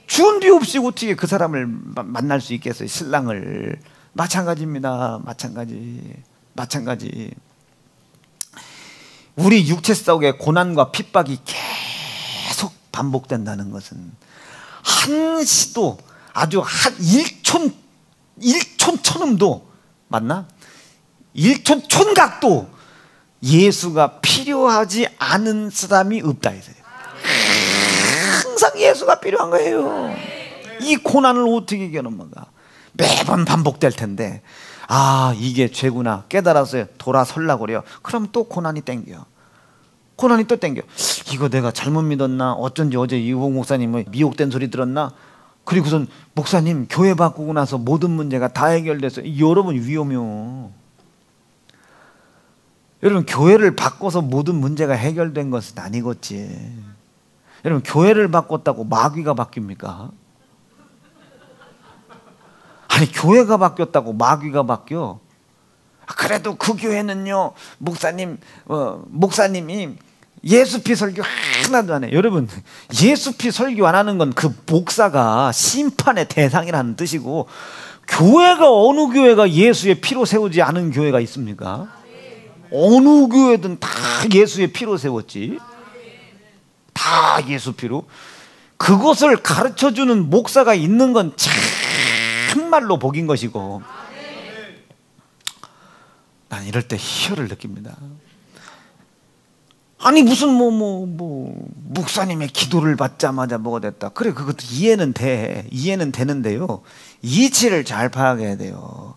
준비 없이 어떻게 그 사람을 만날 수 있겠어요? 신랑을. 마찬가지입니다. 마찬가지. 우리 육체 속에 고난과 핍박이 계속 반복된다는 것은 한시도 아주 한 일촌 천음도 맞나? 일촌 촌각도 예수가 필요하지 않은 사람이 없다 해서요. 항상 예수가 필요한 거예요. 이 고난을 어떻게 이겨넘어가? 매번 반복될 텐데 아 이게 죄구나 깨달아서 돌아서려고 그래요. 그럼 또 고난이 땡겨. 고난이 또 땡겨. 이거 내가 잘못 믿었나? 어쩐지 어제 이호봉 목사님 미혹된 소리 들었나? 그리고선 목사님 교회 바꾸고 나서 모든 문제가 다 해결돼서 여러분 위험해요. 여러분 교회를 바꿔서 모든 문제가 해결된 것은 아니겠지. 여러분 교회를 바꿨다고 마귀가 바뀝니까? 아니 교회가 바뀌었다고 마귀가 바뀌어? 그래도 그 교회는요 목사님이 예수피 설교 하나도 안 해. 여러분 예수피 설교 안 하는 건 그 목사가 심판의 대상이라는 뜻이고, 교회가 어느 교회가 예수의 피로 세우지 않은 교회가 있습니까? 어느 교회든 다 예수의 피로 세웠지. 다 예수 피로. 그것을 가르쳐주는 목사가 있는 건 참말로 복인 것이고, 난 이럴 때 희열을 느낍니다. 아니 무슨 목사님의 기도를 받자마자 뭐가 됐다. 그래 그것도 이해는 되는데요, 이치를 잘 파악해야 돼요.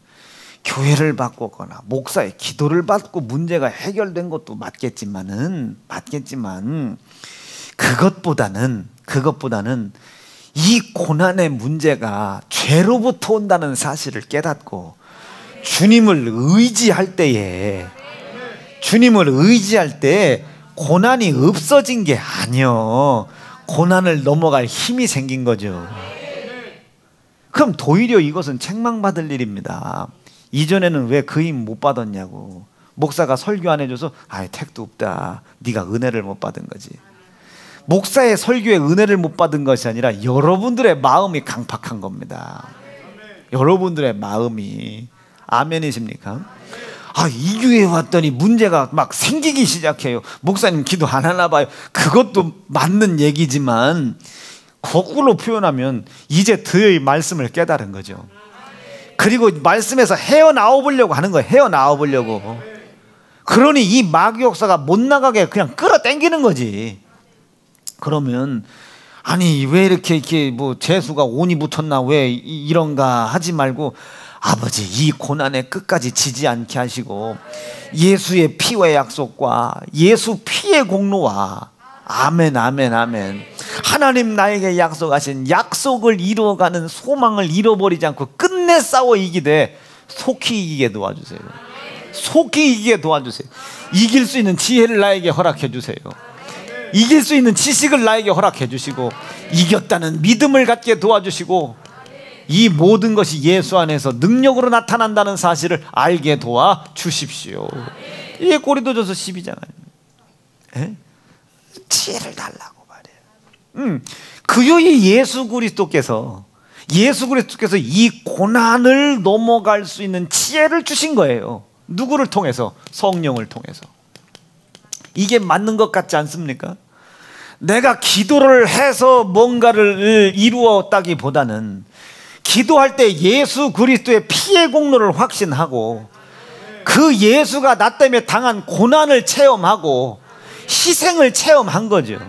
교회를 바꿨거나 목사의 기도를 받고 문제가 해결된 것도 맞겠지만 그것보다는 이 고난의 문제가 죄로부터 온다는 사실을 깨닫고 주님을 의지할 때에 고난이 없어진 게 아니요, 고난을 넘어갈 힘이 생긴 거죠. 그럼 도리어 이것은 책망받을 일입니다. 이전에는 왜 그 힘 못 받았냐고. 목사가 설교 안 해줘서 택도 없다, 네가 은혜를 못 받은 거지. 목사의 설교에 은혜를 못 받은 것이 아니라 여러분들의 마음이 강팍한 겁니다. 여러분들의 마음이. 아멘이십니까? 이 교회에 왔더니 문제가 막 생기기 시작해요. 목사님 기도 안 하나 봐요. 그것도 맞는 얘기지만 거꾸로 표현하면 이제 드의 말씀을 깨달은 거죠. 그리고 말씀에서 헤어나와보려고 하는 거예요. 헤어나와보려고. 그러니 이 마귀 역사가 못 나가게 그냥 끌어당기는 거지. 그러면 아니 왜 이렇게 재수가 온이 붙었나, 왜 이런가 하지 말고, 아버지 이 고난에 끝까지 지지 않게 하시고 예수의 피와 약속과 예수 피의 공로와 아멘 하나님 나에게 약속하신 약속을 이루어가는 소망을 잃어버리지 않고 끝내 싸워 이기되 속히 이기게 도와주세요. 속히 이기게 도와주세요. 이길 수 있는 지혜를 나에게 허락해 주세요. 이길 수 있는 지식을 나에게 허락해 주시고 이겼다는 믿음을 갖게 도와주시고, 이 모든 것이 예수 안에서 능력으로 나타난다는 사실을 알게 도와주십시오. 이게 고린도전서 12장 아닙니까? 지혜를 달라고 말해요. 그의 예수 그리스도께서 이 고난을 넘어갈 수 있는 지혜를 주신 거예요. 누구를 통해서? 성령을 통해서. 이게 맞는 것 같지 않습니까? 내가 기도를 해서 뭔가를 이루었다기보다는 기도할 때 예수 그리스도의 피의 공로를 확신하고 그 예수가 나 때문에 당한 고난을 체험하고 희생을 체험한 거죠.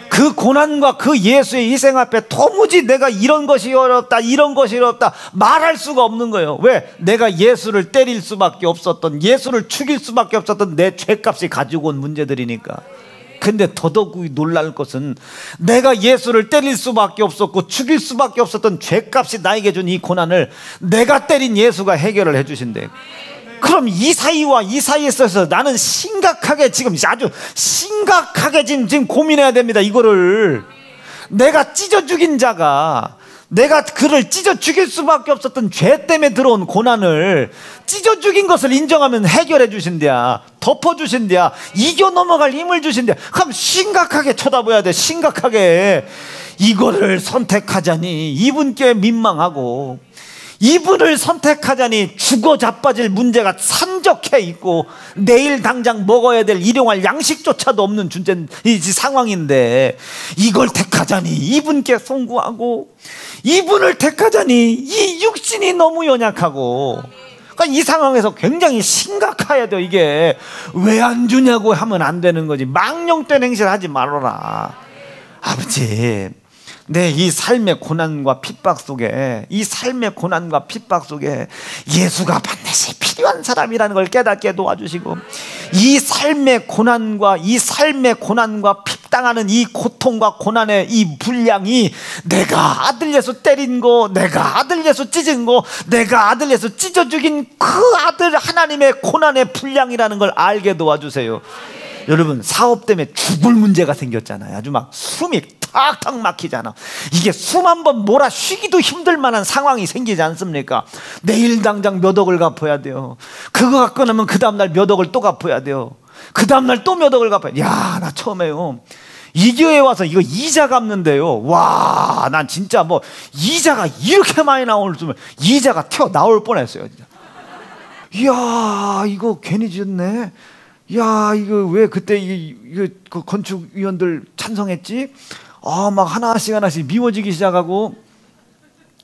그 고난과 그 예수의 희생 앞에 도무지 내가 이런 것이 어렵다 말할 수가 없는 거예요. 왜? 내가 예수를 때릴 수밖에 없었던, 예수를 죽일 수밖에 없었던 내 죄값이 가지고 온 문제들이니까. 근데 더더욱 놀랄 것은 내가 예수를 때릴 수밖에 없었고 죽일 수밖에 없었던 죄값이 나에게 준 이 고난을 내가 때린 예수가 해결을 해주신대. 그럼 이 사이와 이 사이에 있어서 나는 심각하게 지금 고민해야 됩니다. 이거를 내가 찢어 죽인 자가, 내가 그를 찢어 죽일 수밖에 없었던 죄 때문에 들어온 고난을 찢어 죽인 것을 인정하면 해결해 주신대야, 덮어 주신대야, 이겨 넘어갈 힘을 주신대야. 그럼 심각하게 쳐다봐야 돼. 심각하게. 이거를 선택하자니 이분께 민망하고, 이분을 선택하자니 죽어 자빠질 문제가 산적해 있고 내일 당장 먹어야 될 일용할 양식조차도 없는 이 상황인데, 이걸 택하자니 이분께 송구하고, 이분을 택하자니 이 육신이 너무 연약하고, 그러니까 이 상황에서 굉장히 심각해야 돼요. 이게 왜 안 주냐고 하면 안 되는 거지. 망령된 행실 하지 말아라. 아버지, 내 이 삶의 고난과 핍박 속에, 이 삶의 고난과 핍박 속에 예수가 반드시 필요한 사람이라는 걸 깨닫게 도와주시고, 이 삶의 고난과 핍당하는 이 고통과 고난의 이 분량이 내가 아들 예수 때린 거, 내가 아들 예수 찢은 거, 내가 아들 예수 찢어 죽인 그 아들 하나님의 고난의 분량이라는 걸 알게 도와주세요. 여러분, 사업 때문에 죽을 문제가 생겼잖아요. 아주 막 숨이 탁탁 막히잖아. 이게 숨 한번 몰아 쉬기도 힘들 만한 상황이 생기지 않습니까? 내일 당장 몇 억을 갚아야 돼요. 그거 갖고 나면 그 다음날 몇 억을 또 갚아야 돼요. 그 다음날 또 몇 억을 갚아야 돼요. 야, 나 처음에요, 이 교회에 와서 이거 이자 갚는데요, 와, 난 진짜 뭐 이자가 이렇게 많이 나올 줄, 이자가 튀어나올 뻔했어요, 진짜. 이야, 이거 괜히 지었네. 야, 이거 왜 그때 이거 그 건축위원들 찬성했지? 아, 막 하나씩 미워지기 시작하고,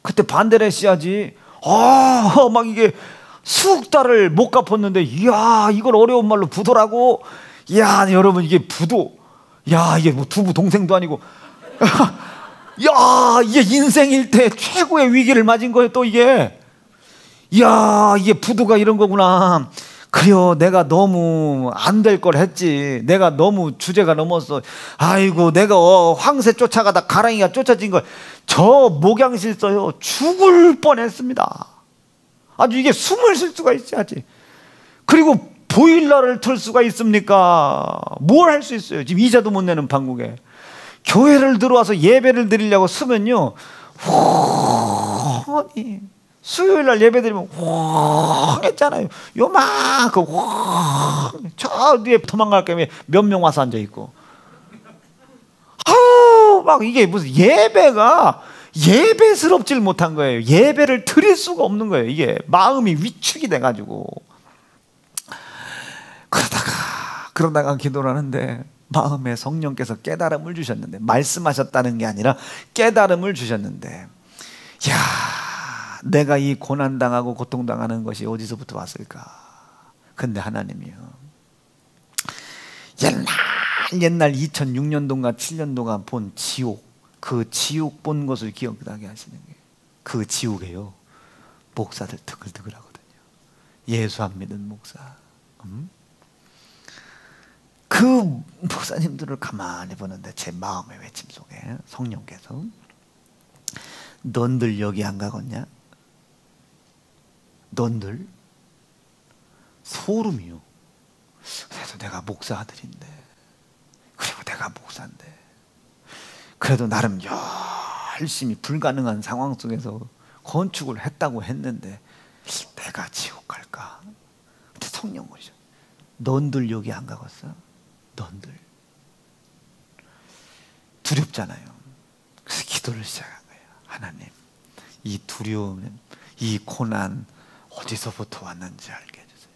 그때 반대를 했어야지. 아, 막 이게 수억 달을 못 갚았는데, 이야, 이걸 어려운 말로 부도라고. 야, 여러분, 이게 부도, 야, 이게 뭐 두부 동생도 아니고, 야, 이게 인생일 때 최고의 위기를 맞은 거예요. 또 이게, 야, 이게 부도가 이런 거구나. 그래요, 내가 너무 안 될 걸 했지. 내가 너무 주제가 넘었어. 아이고, 내가 황새 쫓아가다 가랑이가 쫓아진 걸, 저 목양실 써요, 죽을 뻔했습니다. 아주 이게 숨을 쉴 수가 있어야지. 그리고 보일러를 틀 수가 있습니까? 뭘 할 수 있어요? 지금 이자도 못 내는 판국에 교회를 들어와서 예배를 드리려고 쓰면요, 아니, 수요일날 예배 드리면 황 했잖아요. 요만큼 황, 저 뒤에 도망갈 겸에 몇 명 와서 앉아있고, 아우, 막 이게 무슨 예배가 예배스럽질 못한 거예요. 예배를 드릴 수가 없는 거예요. 이게 마음이 위축이 돼가지고. 그러다가 기도를 하는데 마음에 성령께서 깨달음을 주셨는데, 말씀하셨다는 게 아니라 깨달음을 주셨는데, 야, 내가 이 고난당하고 고통당하는 것이 어디서부터 왔을까? 근데 하나님이요, 옛날 2006년도인가 7년도가 본 지옥, 그 지옥 본 것을 기억나게 하시는 게, 그 지옥에요, 목사들 드글드글 하거든요. 예수 안 믿은 목사. 그 목사님들을 가만히 보는데 제 마음의 외침 속에 성령께서, 넌들 여기 안 가겠냐? 넌들? 소름이요. 그래서 내가 목사 아들인데, 그리고 내가 목사인데, 그래도 나름 열심히 불가능한 상황 속에서 건축을 했다고 했는데 내가 지옥 갈까? 근데 성령 오시죠. 넌들 여기 안 가겠어? 넌들. 두렵잖아요. 그래서 기도를 시작한 거예요. 하나님, 이 두려움, 이 고난 어디서부터 왔는지 알게 해주세요.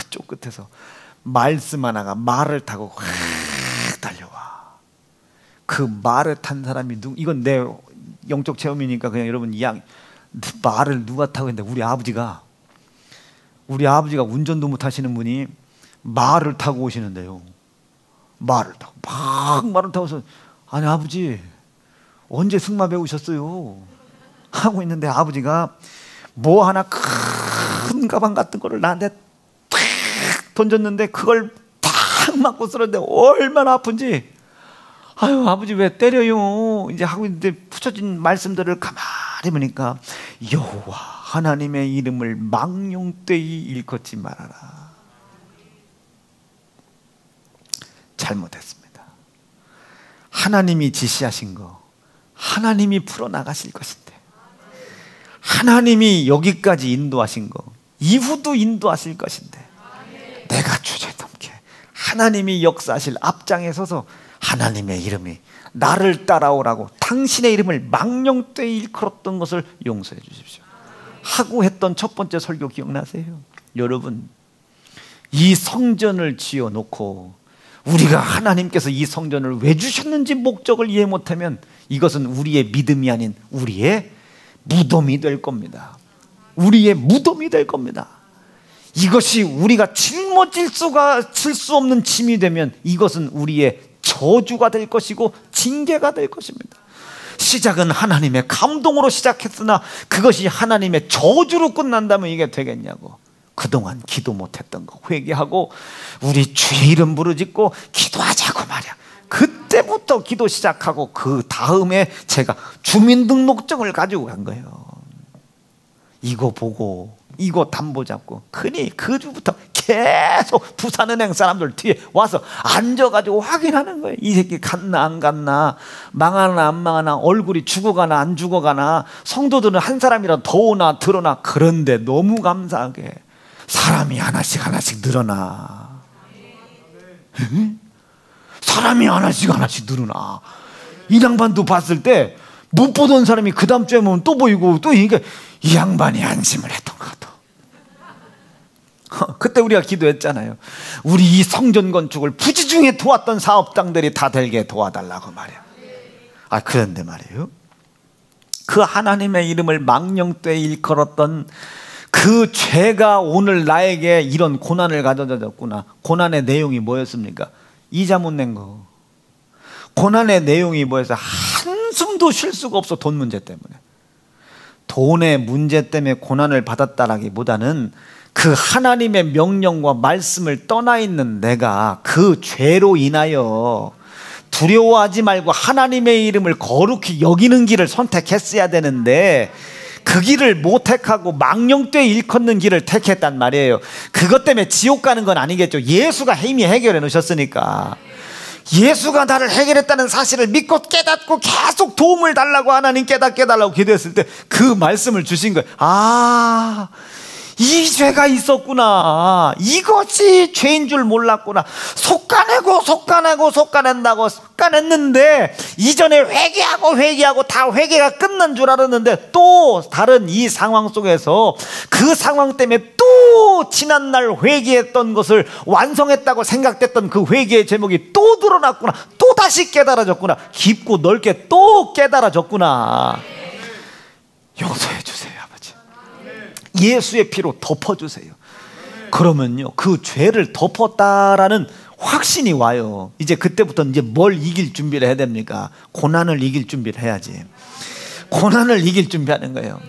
저쪽 끝에서 말씀 하나가 말을 타고 확 달려와. 그 말을 탄 사람이 이건 내 영적 체험이니까 그냥 여러분 이야기. 말을 누가 타고 했는데, 우리 아버지가 운전도 못 하시는 분이 말을 타고 오시는데요, 말을 타고 막 말을 타고서, 아니 아버지 언제 승마 배우셨어요? 하고 있는데, 아버지가 뭐 하나 큰 가방 같은 거를 나한테 탁 던졌는데 그걸 탁 맞고 쓰러졌는데 얼마나 아픈지. 아유, 아버지 왜 때려요? 이제 하고 있는데 붙여진 말씀들을 가만히 보니까, 여호와 하나님의 이름을 망령되이 일컫지 말아라. 잘못했습니다. 하나님이 지시하신 거 하나님이 풀어나가실 것인데, 하나님이 여기까지 인도하신 거 이후도 인도하실 것인데, 내가 주제 넘게 하나님이 역사하실 앞장에 서서 하나님의 이름이 나를 따라오라고 당신의 이름을 망령되이 일컬었던 것을 용서해 주십시오 하고 했던 첫 번째 설교 기억나세요? 여러분, 이 성전을 지어놓고 우리가 하나님께서 이 성전을 왜 주셨는지 목적을 이해 못하면 이것은 우리의 믿음이 아닌 우리의 무덤이 될 겁니다. 우리의 무덤이 될 겁니다. 이것이 우리가 짊어질 수 없는 짐이 되면 이것은 우리의 저주가 될 것이고 징계가 될 것입니다. 시작은 하나님의 감동으로 시작했으나 그것이 하나님의 저주로 끝난다면 이게 되겠냐고. 그동안 기도 못했던 거 회개하고 우리 주의 이름 부르짖고 기도하자고 말이야. 그때부터 기도 시작하고 그 다음에 제가 주민등록증을 가지고 간 거예요. 이거 보고 이거 담보 잡고 그니 그 주부터 계속 부산은행 사람들 뒤에 와서 앉아가지고 확인하는 거예요. 이 새끼 갔나 안 갔나, 망하나 안 망하나, 얼굴이 죽어가나 안 죽어가나, 성도들은 한 사람이라도 더 오나 들어나. 그런데 너무 감사하게 사람이 하나씩 늘어나. 사람이 하나씩 늘어나. 이 양반도 봤을 때 못 보던 사람이 그 다음 주에 보면 또 보이고, 또 이게 이 양반이 안심을 했던 것 같아. 그때 우리가 기도했잖아요. 우리 이 성전 건축을 부지중에 도왔던 사업장들이 다 되게 도와달라고 말이야. 그런데 말이에요, 그 하나님의 이름을 망령되이 일컬었던 그 죄가 오늘 나에게 이런 고난을 가져다 줬구나. 고난의 내용이 뭐였습니까? 이자 못 낸 거. 고난의 내용이 뭐였어요? 한숨도 쉴 수가 없어. 돈 문제 때문에. 돈의 문제 때문에 고난을 받았다라기보다는 그 하나님의 명령과 말씀을 떠나 있는 내가 그 죄로 인하여 두려워하지 말고 하나님의 이름을 거룩히 여기는 길을 선택했어야 되는데 그 길을 못 택하고 망령되이 일컫는 길을 택했단 말이에요. 그것 때문에 지옥 가는 건 아니겠죠. 예수가 이미 해결해 놓으셨으니까. 예수가 나를 해결했다는 사실을 믿고 깨닫고 계속 도움을 달라고 하나님 깨닫게 해달라고 기도했을 때 그 말씀을 주신 거예요. 이 죄가 있었구나. 이것이 죄인 줄 몰랐구나. 속가낸다고 속가냈는데 이전에 회개하고 다 회개가 끝난 줄 알았는데 또 다른 이 상황 속에서 그 상황 때문에 또 지난날 회개했던 것을 완성했다고 생각됐던 그 회개의 제목이 또 드러났구나. 또 다시 깨달아졌구나. 깊고 넓게 또 깨달아졌구나. 용서해 주세요. 예수의 피로 덮어주세요. 그러면요, 그 죄를 덮었다라는 확신이 와요. 이제 그때부터 이제 뭘 이길 준비를 해야 됩니까? 고난을 이길 준비를 해야지. 고난을 이길 준비하는 거예요.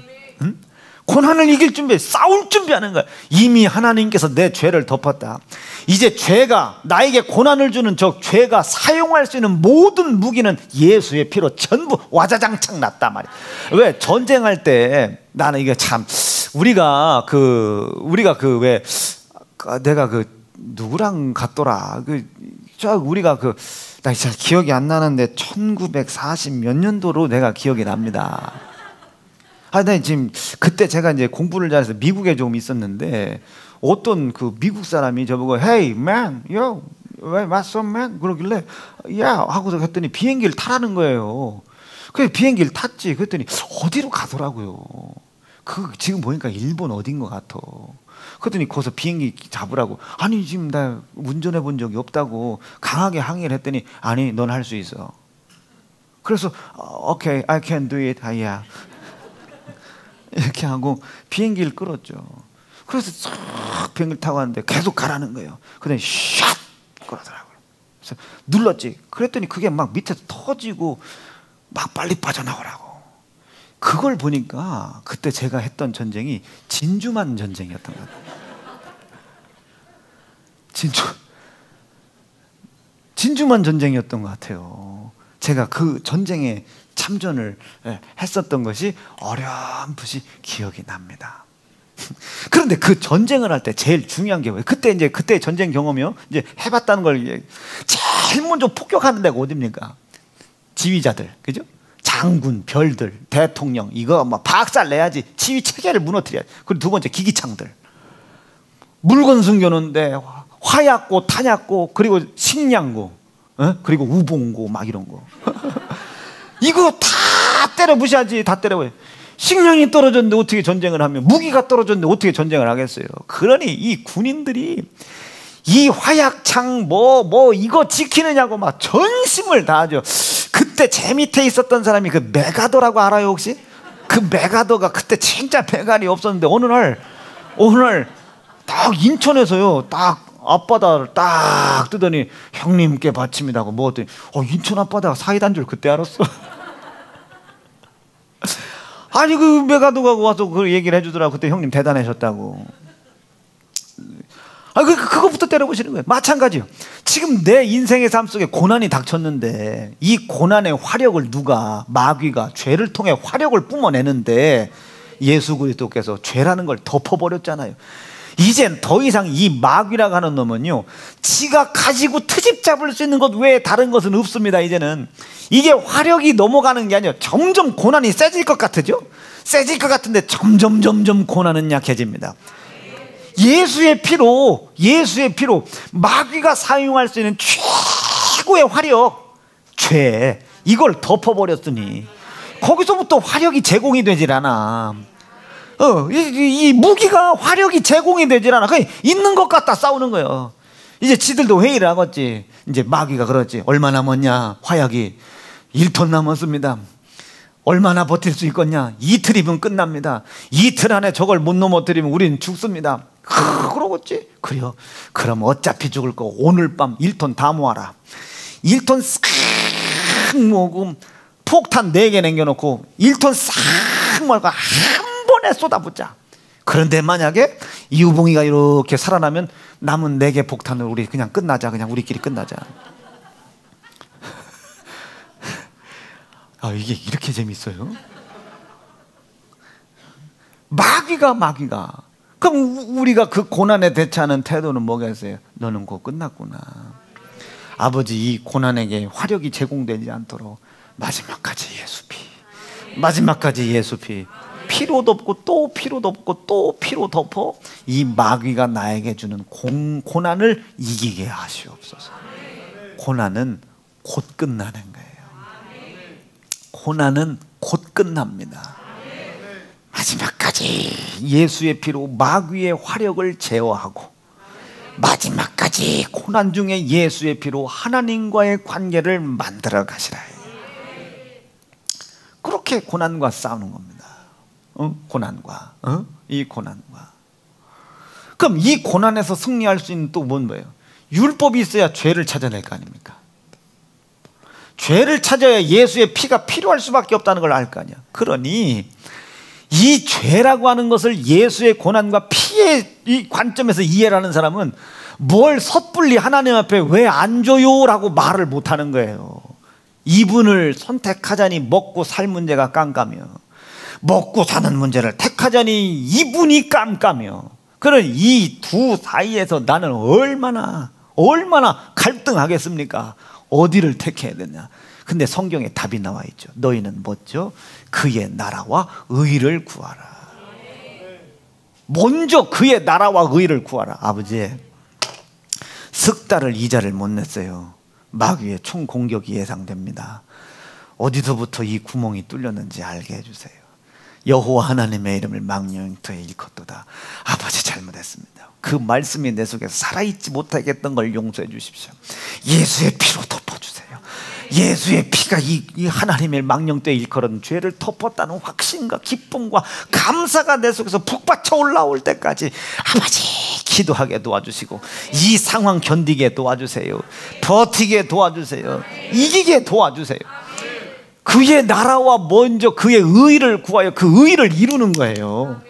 응? 고난을 이길 준비, 싸울 준비하는 거예요. 이미 하나님께서 내 죄를 덮었다. 이제 죄가 나에게 고난을 주는 저 죄가 사용할 수 있는 모든 무기는 예수의 피로 전부 와자장창 났단 말이야. 왜? 전쟁할 때 나는 이게 참 우리가 왜 내가 누구랑 갔더라. 우리가 나 잘 기억이 안 나는데 1940 몇 년도로 내가 기억이 납니다. 나 지금 그때 제가 이제 공부를 잘해서 미국에 좀 있었는데 어떤 그 미국 사람이 저보고 Hey man, yo, what's up man? 그러길래 야 하고서 했더니 비행기를 타라는 거예요. 그래서 비행기를 탔지. 그랬더니 어디로 가더라고요. 지금 보니까 일본 어딘 것 같아. 그랬더니 거기서 비행기 잡으라고. 아니 지금 나 운전해 본 적이 없다고 강하게 항의를 했더니 아니 넌 할 수 있어. 그래서 Okay, I can do it. yeah. 이렇게 하고 비행기를 끌었죠. 그래서 싹 비행기를 타고 왔는데 계속 가라는 거예요. 그랬더니 샥 그러더라고요. 그래서 눌렀지. 그랬더니 그게 막 밑에서 터지고 막 빨리 빠져나오라고. 그걸 보니까 그때 제가 했던 전쟁이 진주만 전쟁이었던 것 같아요. 진주만 전쟁이었던 것 같아요. 제가 그 전쟁에 참전을 했었던 것이 어렴풋이 기억이 납니다. 그런데 그 전쟁을 할 때 제일 중요한 게 뭐예요? 그때 전쟁 경험이요. 이제 해봤다는 걸 제일 먼저 폭격하는 데가 어딥니까? 지휘자들, 그죠? 장군, 별들, 대통령, 이거 막 박살 내야지. 지휘 체계를 무너뜨려야지. 그리고 두 번째 기기창들. 물건 숨겨놓는데 화약고 탄약고 그리고 식량고 그리고 우봉고 막 이런 거 이거 다 때려 부셔야지. 다 때려. 식량이 떨어졌는데 어떻게 전쟁을 하면, 무기가 떨어졌는데 어떻게 전쟁을 하겠어요. 그러니 이 군인들이 이 화약창 이거 지키느냐고 막 전심을 다하죠. 그때 제 밑에 있었던 사람이 그 메가더라고 알아요 혹시? 그 메가더가 그때 진짜 배갈이 없었는데 어느 날 딱 인천에서요, 딱 앞바다를 딱 뜨더니 형님께 바칩니다고 먹었더니 인천 앞바다가 사이다인 줄 그때 알았어. 아니 그 메가더가 와서 그 얘기를 해주더라고. 그때 형님 대단하셨다고. 그것부터 때려보시는 거예요. 마찬가지요. 지금 내 인생의 삶 속에 고난이 닥쳤는데 이 고난의 화력을 누가, 마귀가 죄를 통해 화력을 뿜어내는데 예수 그리스도께서 죄라는 걸 덮어버렸잖아요. 이젠 더 이상 이 마귀라고 하는 놈은요, 지가 가지고 트집 잡을 수 있는 것 외에 다른 것은 없습니다. 이제는 이게 화력이 넘어가는 게 아니에요. 점점 고난이 세질 것 같으죠? 세질 것 같은데 점점 고난은 약해집니다. 예수의 피로 마귀가 사용할 수 있는 최고의 화력, 죄, 이걸 덮어버렸으니 거기서부터 화력이 제공이 되질 않아. 이 무기가 화력이 제공이 되질 않아. 그냥 있는 것 갖다 싸우는 거예요. 이제 지들도 회의를 하겠지. 이제 마귀가 그러지. 얼마 남았냐? 화약이 1톤 남았습니다. 얼마나 버틸 수 있겠냐? 이틀이면 끝납니다. 이틀 안에 저걸 못 넘어뜨리면 우리는 죽습니다. 그러겠지. 그래요. 그럼 어차피 죽을 거 오늘 밤 1톤 다 모아라. 1톤 싹 모으고 폭탄 4개 남겨놓고 1톤 싹 모아가 한 번에 쏟아붓자. 그런데 만약에 이우봉이가 이렇게 살아나면 남은 4개 폭탄을 우리 그냥 끝나자. 그냥 우리끼리 끝나자. 이게 이렇게 재밌어요? 마귀가. 그럼 우리가 그 고난에 대처하는 태도는 뭐겠어요? 너는 곧 끝났구나. 아버지, 이 고난에게 화력이 제공되지 않도록 마지막까지 예수 피. 마지막까지 예수 피. 피로 덮고 또 피로 덮고 또 피로 덮어 이 마귀가 나에게 주는 고난을 이기게 하시옵소서. 고난은 곧 끝나는 거예요. 고난은 곧 끝납니다. 마지막까지 예수의 피로 마귀의 화력을 제어하고 마지막까지 고난 중에 예수의 피로 하나님과의 관계를 만들어 가시라. 그렇게 고난과 싸우는 겁니다. 이 고난과. 그럼 이 고난에서 승리할 수 있는 또 뭐예요? 율법이 있어야 죄를 찾아낼 거 아닙니까? 죄를 찾아야 예수의 피가 필요할 수밖에 없다는 걸 알 거 아니야. 그러니 이 죄라고 하는 것을 예수의 고난과 피의 이 관점에서 이해를 하는 사람은 뭘 섣불리 하나님 앞에 왜 안 줘요? 라고 말을 못하는 거예요. 이분을 선택하자니 먹고 살 문제가 깜깜이요. 먹고 사는 문제를 택하자니 이분이 깜깜이요. 그런 이 두 사이에서 나는 얼마나 갈등하겠습니까? 어디를 택해야 되냐? 근데 성경에 답이 나와 있죠. 너희는 뭐죠? 그의 나라와 의를 구하라. 먼저 그의 나라와 의를 구하라. 아버지, 석 달을 이자를 못 냈어요. 마귀의 총 공격이 예상됩니다. 어디서부터 이 구멍이 뚫렸는지 알게 해주세요. 여호와 하나님의 이름을 망령토에 일컫도다. 아버지, 잘못했습니다. 그 말씀이 내 속에서 살아있지 못하겠던 걸 용서해 주십시오. 예수의 피로 덮어주세요. 예수의 피가 이 하나님의 망령토에 일컬은 죄를 덮었다는 확신과 기쁨과 감사가 내 속에서 북받쳐 올라올 때까지 아버지 기도하게 도와주시고 이 상황 견디게 도와주세요. 버티게 도와주세요. 이기게 도와주세요. 그의 나라와 먼저 그의 의를 구하여 그 의를 이루는 거예요.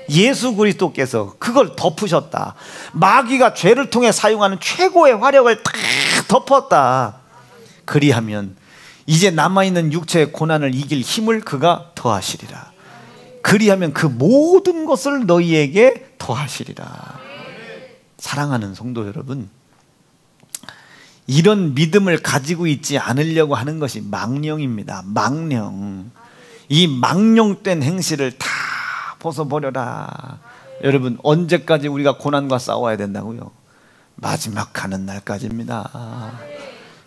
예수 그리스도께서 그걸 덮으셨다. 마귀가 죄를 통해 사용하는 최고의 화력을 다 덮었다. 그리하면 이제 남아있는 육체의 고난을 이길 힘을 그가 더하시리라. 그리하면 그 모든 것을 너희에게 더하시리라. 사랑하는 성도 여러분, 이런 믿음을 가지고 있지 않으려고 하는 것이 망령입니다. 망령. 이 망령된 행실을 다 벗어버려라. 여러분, 언제까지 우리가 고난과 싸워야 된다고요? 마지막 가는 날까지입니다.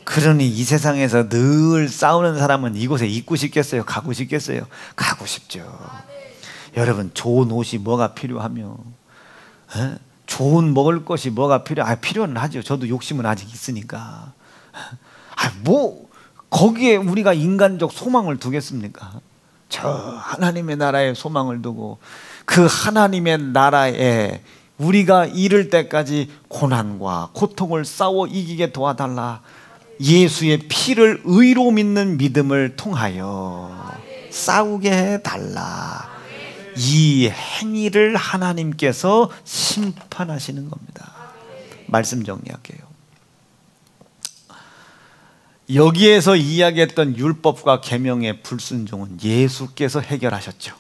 그러니 이 세상에서 늘 싸우는 사람은 이곳에 있고 싶겠어요? 가고 싶겠어요? 가고 싶죠. 여러분, 좋은 옷이 뭐가 필요하며, 좋은 먹을 것이 뭐가 필요는 하죠. 저도 욕심은 아직 있으니까. 거기에 우리가 인간적 소망을 두겠습니까? 저 하나님의 나라에 소망을 두고 그 하나님의 나라에 우리가 이를 때까지 고난과 고통을 싸워 이기게 도와달라. 예수의 피를 의로 믿는 믿음을 통하여 싸우게 해달라. 이 행위를 하나님께서 심판하시는 겁니다. 말씀 정리할게요. 여기에서 이야기했던 율법과 계명의 불순종은 예수께서 해결하셨죠.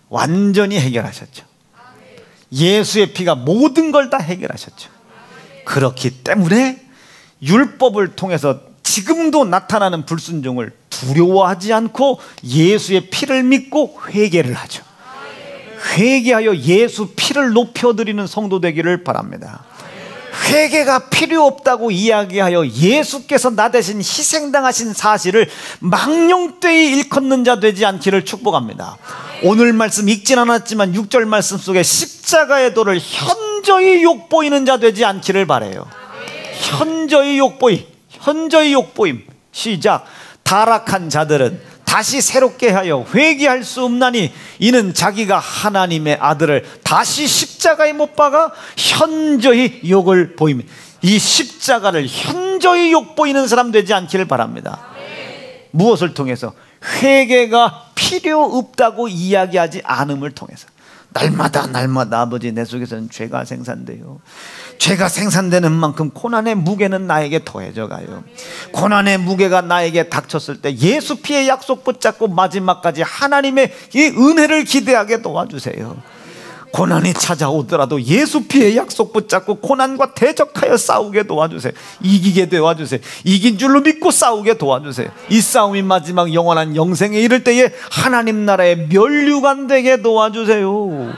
완전히 해결하셨죠. 예수의 피가 모든 걸 다 해결하셨죠. 그렇기 때문에 율법을 통해서 지금도 나타나는 불순종을 두려워하지 않고 예수의 피를 믿고 회개를 하죠. 회개하여 예수 피를 높여드리는 성도 되기를 바랍니다. 회개가 필요 없다고 이야기하여 예수께서 나 대신 희생당하신 사실을 망령되이 일컫는 자 되지 않기를 축복합니다. 오늘 말씀 읽진 않았지만 6절 말씀 속에 십자가의 도를 현저히 욕보이는 자 되지 않기를 바라요. 현저히 욕보임. 시작. 타락한 자들은 다시 새롭게 하여 회개할 수 없나니 이는 자기가 하나님의 아들을 다시 십자가에 못 박아 현저히 욕을 보입니다. 이 십자가를 현저히 욕보이는 사람 되지 않기를 바랍니다. 무엇을 통해서? 회개가 필요 없다고 이야기하지 않음을 통해서. 날마다 아버지 내 속에서는 죄가 생산돼요. 죄가 생산되는 만큼 고난의 무게는 나에게 더해져 가요. 고난의 무게가 나에게 닥쳤을 때 예수 피의 약속 붙잡고 마지막까지 하나님의 이 은혜를 기대하게 도와주세요. 고난이 찾아오더라도 예수 피의 약속 붙잡고 고난과 대적하여 싸우게 도와주세요. 이기게 도와주세요. 이긴 줄로 믿고 싸우게 도와주세요. 이 싸움이 마지막 영원한 영생에 이를 때에 하나님 나라의 면류관 되게 도와주세요.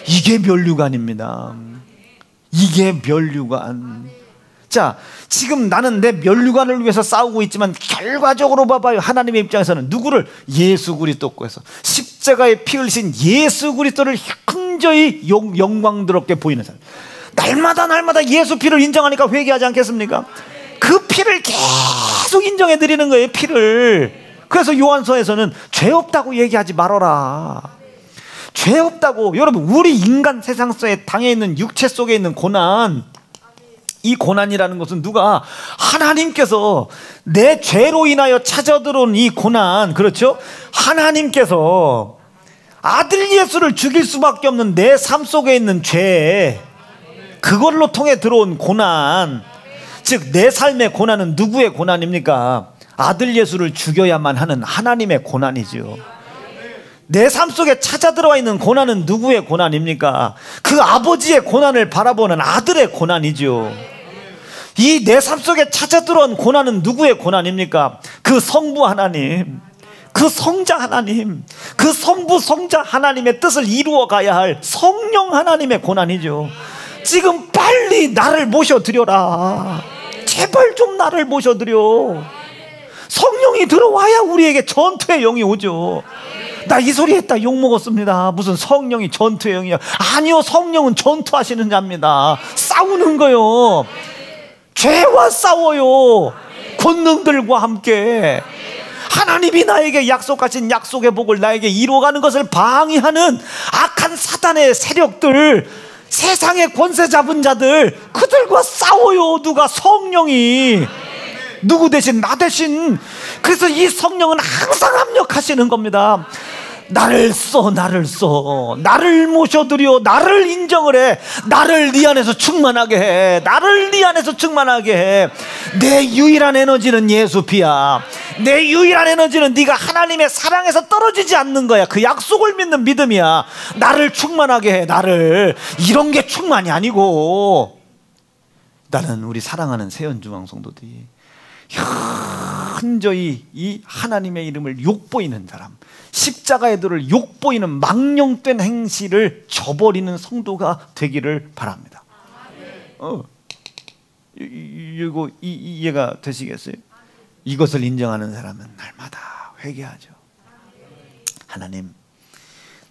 이게 면류관입니다. 이게 면류관. 자, 지금 나는 내 면류관을 위해서 싸우고 있지만 결과적으로 봐봐요. 하나님의 입장에서는 누구를? 예수 그리스도께서 십자가에 피 흘리신 예수 그리스도를 현저히 영광스럽게 보이는 사람. 날마다 예수 피를 인정하니까 회개하지 않겠습니까? 그 피를 계속 인정해 드리는 거예요. 피를. 그래서 요한서에서는 죄 없다고 얘기하지 말아라. 죄 없다고. 여러분, 우리 인간 세상 속에 당해 있는 육체 속에 있는 고난, 이 고난이라는 것은 누가? 하나님께서 내 죄로 인하여 찾아들어온 이 고난, 그렇죠? 하나님께서 아들 예수를 죽일 수밖에 없는 내 삶 속에 있는 죄, 그걸로 통해 들어온 고난, 즉 내 삶의 고난은 누구의 고난입니까? 아들 예수를 죽여야만 하는 하나님의 고난이죠. 내 삶 속에 찾아 들어와 있는 고난은 누구의 고난입니까? 그 아버지의 고난을 바라보는 아들의 고난이죠. 이 내 삶 속에 찾아 들어온 고난은 누구의 고난입니까? 그 성부 하나님, 그 성자 하나님, 그 성부 성자 하나님의 뜻을 이루어 가야 할 성령 하나님의 고난이죠. 지금 빨리 나를 모셔드려라. 제발 좀 나를 모셔드려. 성령이 들어와야 우리에게 전투의 영이 오죠. 나 이 소리 했다 욕먹었습니다. 무슨 성령이 전투의 영이야. 아니요, 성령은 전투하시는 자입니다. 싸우는 거요. 죄와 싸워요. 권능들과 함께. 하나님이 나에게 약속하신 약속의 복을 나에게 이루어가는 것을 방해하는 악한 사단의 세력들, 세상의 권세 잡은 자들, 그들과 싸워요. 누가? 성령이. 누구 대신? 나 대신. 그래서 이 성령은 항상 합력하시는 겁니다. 나를 써, 나를 모셔드려, 나를 인정을 해, 나를 네 안에서 충만하게 해, 나를 네 안에서 충만하게 해. 내 유일한 에너지는 예수 피야. 내 유일한 에너지는 네가 하나님의 사랑에서 떨어지지 않는 거야. 그 약속을 믿는 믿음이야. 나를 충만하게 해. 나를. 이런 게 충만이 아니고, 나는 우리 사랑하는 세연중앙 성도들이 현저히 이 하나님의 이름을 욕보이는 사람, 십자가의 도를 욕보이는 망령된 행실을 저버리는 성도가 되기를 바랍니다. 이거 이해가 되시겠어요? 이것을 인정하는 사람은 날마다 회개하죠. 하나님,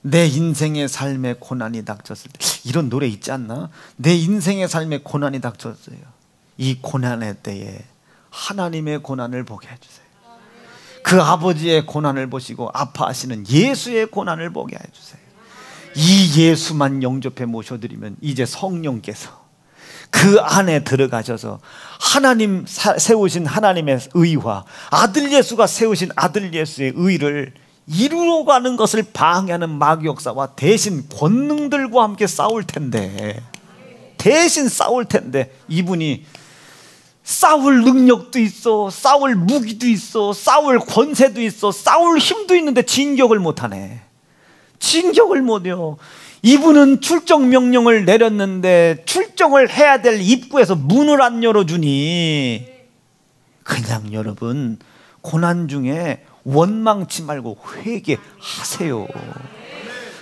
내 인생의 삶에 고난이 닥쳤을 때, 이런 노래 있지 않나? 내 인생의 삶에 고난이 닥쳤어요. 이 고난의 때에 하나님의 고난을 보게 해주세요. 그 아버지의 고난을 보시고 아파하시는 예수의 고난을 보게 해주세요. 이 예수만 영접해 모셔드리면 이제 성령께서 그 안에 들어가셔서 하나님 세우신 하나님의 의와 아들 예수가 세우신 아들 예수의 의를 이루어가는 것을 방해하는 마귀 역사와 대신 권능들과 함께 싸울 텐데, 대신 싸울 텐데, 이분이 싸울 능력도 있어, 싸울 무기도 있어, 싸울 권세도 있어, 싸울 힘도 있는데 진격을 못하네. 진격을 못해요. 이분은 출정 명령을 내렸는데 출정을 해야 될 입구에서 문을 안 열어주니, 그냥 여러분 고난 중에 원망치 말고 회개하세요.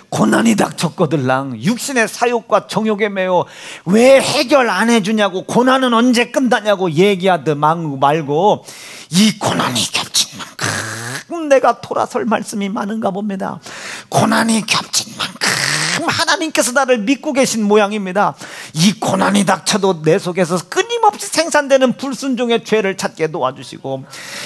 고난이 닥쳤거들랑 육신의 사욕과 정욕에 매여 왜 해결 안 해주냐고, 고난은 언제 끝나냐고 얘기하듯 말고, 이 고난이 겹친 만큼 내가 돌아설 말씀이 많은가 봅니다. 고난이 겹친 만큼 하나님께서 나를 믿고 계신 모양입니다. 이 고난이 닥쳐도 내 속에서 끊임없이 생산되는 불순종의 죄를 찾게 도와주시고,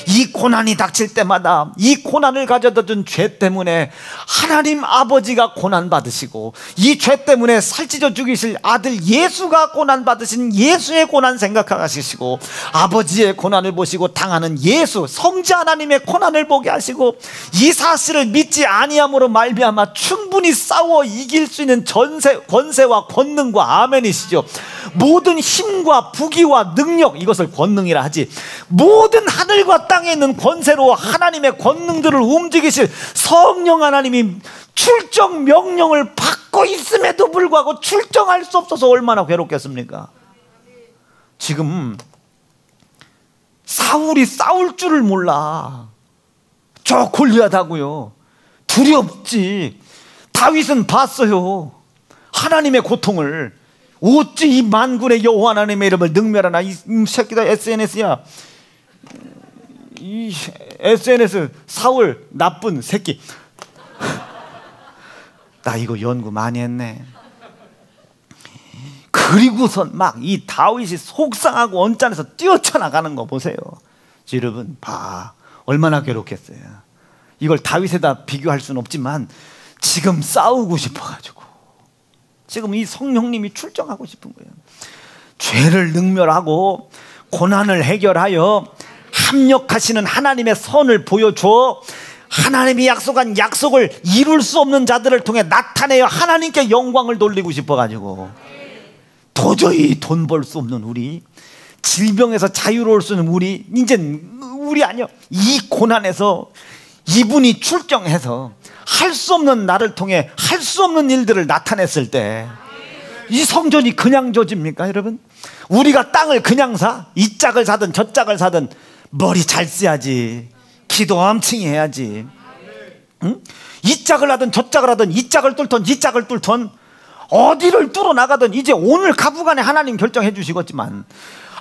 이 고난이 닥칠 때마다 이 고난을 가져다 준 죄 때문에 하나님 아버지가 고난받으시고, 이 죄 때문에 살찌져 죽이실 아들 예수가 고난받으신 예수의 고난 생각하시고, 아버지의 고난을 보시고 당하는 예수 성자 하나님의 고난을 보게 하시고, 이 사실을 믿지 아니함으로 말미암아 충분히 싸워 이길 수 있는 권세와 권능과, 아멘이시죠. 모든 힘과 부귀와 능력, 이것을 권능이라 하지, 모든 하늘과 땅에 있는 권세로 하나님의 권능들을 움직이실 성령 하나님이 출정 명령을 받고 있음에도 불구하고 출정할 수 없어서 얼마나 괴롭겠습니까? 지금 사울이 싸울 줄을 몰라. 저 골리앗하고요 두렵지. 다윗은 봤어요, 하나님의 고통을. 어찌 이 만군의 여호와 하나님의 이름을 능멸하나. 이 새끼다, SNS야. 이 SNS 사울 나쁜 새끼. 나 이거 연구 많이 했네. 그리고선 막 이 다윗이 속상하고 언짢아서 뛰어쳐나가는 거 보세요. 여러분 봐, 얼마나 괴롭겠어요. 이걸 다윗에다 비교할 수는 없지만 지금 싸우고 싶어가지고, 지금 이 성령님이 출정하고 싶은 거예요. 죄를 능멸하고 고난을 해결하여 합력하시는 하나님의 선을 보여줘 하나님이 약속한 약속을 이룰 수 없는 자들을 통해 나타내어 하나님께 영광을 돌리고 싶어가지고, 도저히 돈 벌 수 없는 우리, 질병에서 자유로울 수 있는 우리, 이젠 우리 아니요, 이 고난에서 이분이 출정해서 할 수 없는 나를 통해 할 수 없는 일들을 나타냈을 때, 이 성전이 그냥 져집니까 여러분? 우리가 땅을 그냥 사? 이 짝을 사든 저 짝을 사든 머리 잘 써야지, 기도 엄청 해야지. 응? 이 짝을 하든 저 짝을 하든, 이 짝을 뚫던 이 짝을 뚫던, 어디를 뚫어 나가든 이제 오늘 가부간에 하나님 결정해 주시겠지만,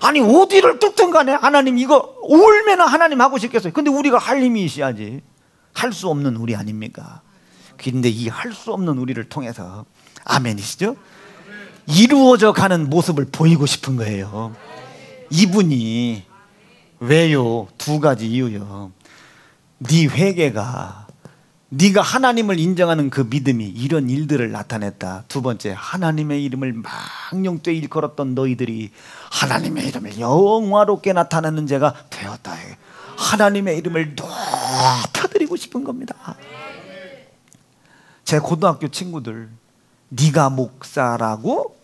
아니 어디를 뚫든 간에 하나님 이거 얼마나 하나님 하고 싶겠어요. 근데 우리가 할 힘이 있어야지. 할 수 없는 우리 아닙니까? 근데 이 할 수 없는 우리를 통해서, 아멘이시죠? 이루어져 가는 모습을 보이고 싶은 거예요. 이분이 왜요? 두 가지 이유요. 네 회개가, 네가 하나님을 인정하는 그 믿음이 이런 일들을 나타냈다. 두 번째, 하나님의 이름을 망령되이 일컬었던 너희들이 하나님의 이름을 영화롭게 나타내는 자가 되었다. 하나님의 이름을 높여드리고 싶은 겁니다. 제 고등학교 친구들, 네가 목사라고?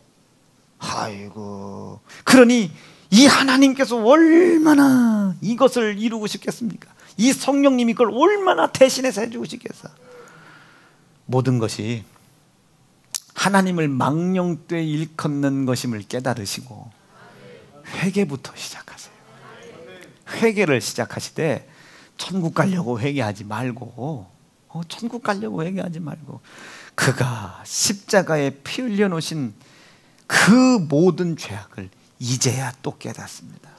아이고, 그러니 이 하나님께서 얼마나 이것을 이루고 싶겠습니까? 이 성령님이 그걸 얼마나 대신해서 해주고 싶겠어. 모든 것이 하나님을 망령되이 일컫는 것임을 깨달으시고 회개부터 시작하세요. 회개를 시작하시되 천국 가려고 회개하지 말고, 천국 가려고 회개하지 말고, 그가 십자가에 피 흘려 놓으신 그 모든 죄악을 이제야 또 깨닫습니다.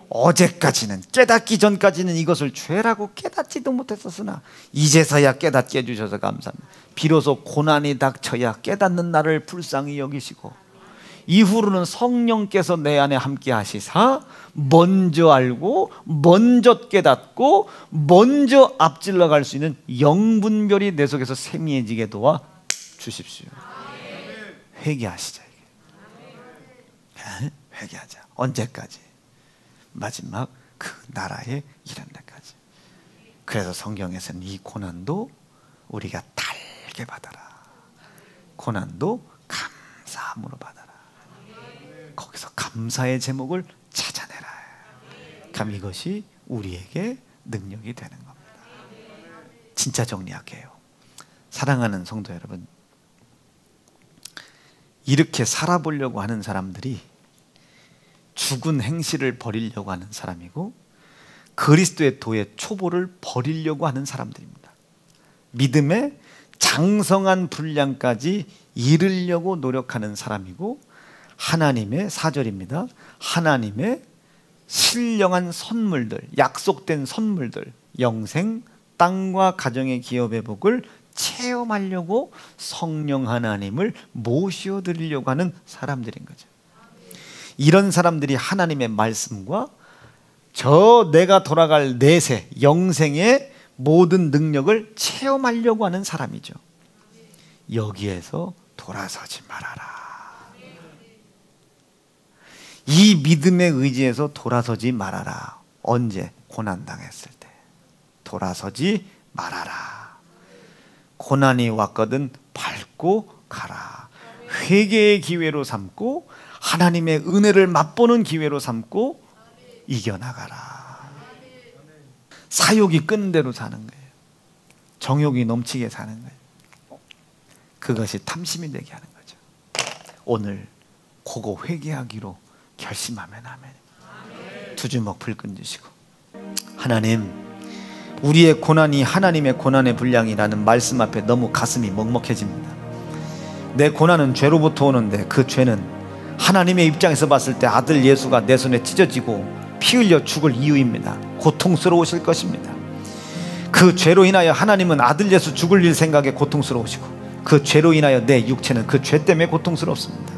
어제까지는, 깨닫기 전까지는 이것을 죄라고 깨닫지도 못했었으나 이제서야 깨닫게 해주셔서 감사합니다. 비로소 고난이 닥쳐야 깨닫는 나를 불쌍히 여기시고 이후로는 성령께서 내 안에 함께 하시사 먼저 알고 먼저 깨닫고 먼저 앞질러 갈 수 있는 영분별이 내 속에서 생이해지게 도와 주십시오. 회개하시자. 회개하자. 언제까지? 마지막 그 나라에 이른 데까지. 그래서 성경에서는 이 고난도 우리가 달게 받아라, 고난도 감사함으로 받아라. 거기서 감사의 제목을 찾아내라. 그럼 이것이 우리에게 능력이 되는 겁니다. 진짜 정리할게요. 사랑하는 성도 여러분, 이렇게 살아보려고 하는 사람들이 죽은 행실을 버리려고 하는 사람이고 그리스도의 도의 초보를 버리려고 하는 사람들입니다. 믿음의 장성한 분량까지 이르려고 노력하는 사람이고 하나님의, 4절입니다, 하나님의 신령한 선물들, 약속된 선물들, 영생, 땅과 가정의 기업의 복을 체험하려고 성령 하나님을 모셔드리려고 하는 사람들인 거죠. 이런 사람들이 하나님의 말씀과 저 내가 돌아갈 내세, 영생의 모든 능력을 체험하려고 하는 사람이죠. 여기에서 돌아서지 말아라. 이 믿음의 의지에서 돌아서지 말아라. 언제? 고난당했을 때 돌아서지 말아라. 고난이 왔거든 밟고 가라. 회개의 기회로 삼고 하나님의 은혜를 맛보는 기회로 삼고 이겨나가라. 사욕이 끄는 대로 사는 거예요. 정욕이 넘치게 사는 거예요. 그것이 탐심이 되게 하는 거죠. 오늘 그거 회개하기로 결심하면 아멘. 두 주먹 불끈 주시고, 하나님, 우리의 고난이 하나님의 고난의 분량이라는 말씀 앞에 너무 가슴이 먹먹해집니다. 내 고난은 죄로부터 오는데 그 죄는 하나님의 입장에서 봤을 때 아들 예수가 내 손에 찢어지고 피 흘려 죽을 이유입니다. 고통스러우실 것입니다. 그 죄로 인하여 하나님은 아들 예수 죽을 일 생각에 고통스러우시고 그 죄로 인하여 내 육체는 그 죄 때문에 고통스럽습니다.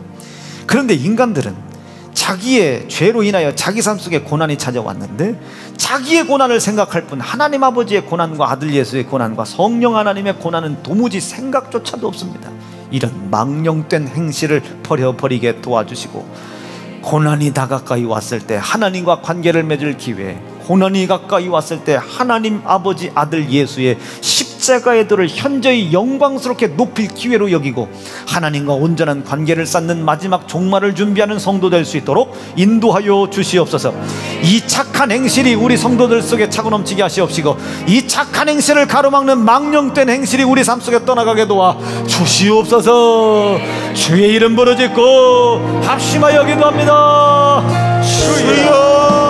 그런데 인간들은 자기의 죄로 인하여 자기 삶 속에 고난이 찾아왔는데 자기의 고난을 생각할 뿐 하나님 아버지의 고난과 아들 예수의 고난과 성령 하나님의 고난은 도무지 생각조차도 없습니다. 이런 망령된 행실을 버려버리게 도와주시고, 고난이 다 가까이 왔을 때 하나님과 관계를 맺을 기회, 고난이 가까이 왔을 때 하나님 아버지 아들 예수의 십자가의 도를 현저히 영광스럽게 높일 기회로 여기고 하나님과 온전한 관계를 쌓는 마지막 종말을 준비하는 성도 될 수 있도록 인도하여 주시옵소서. 이 착한 행실이 우리 성도들 속에 차고 넘치게 하시옵시고 이 착한 행실을 가로막는 망령된 행실이 우리 삶 속에 떠나가게 도와 주시옵소서. 주의 이름 부르짖고 합심하여 기도합니다. 주여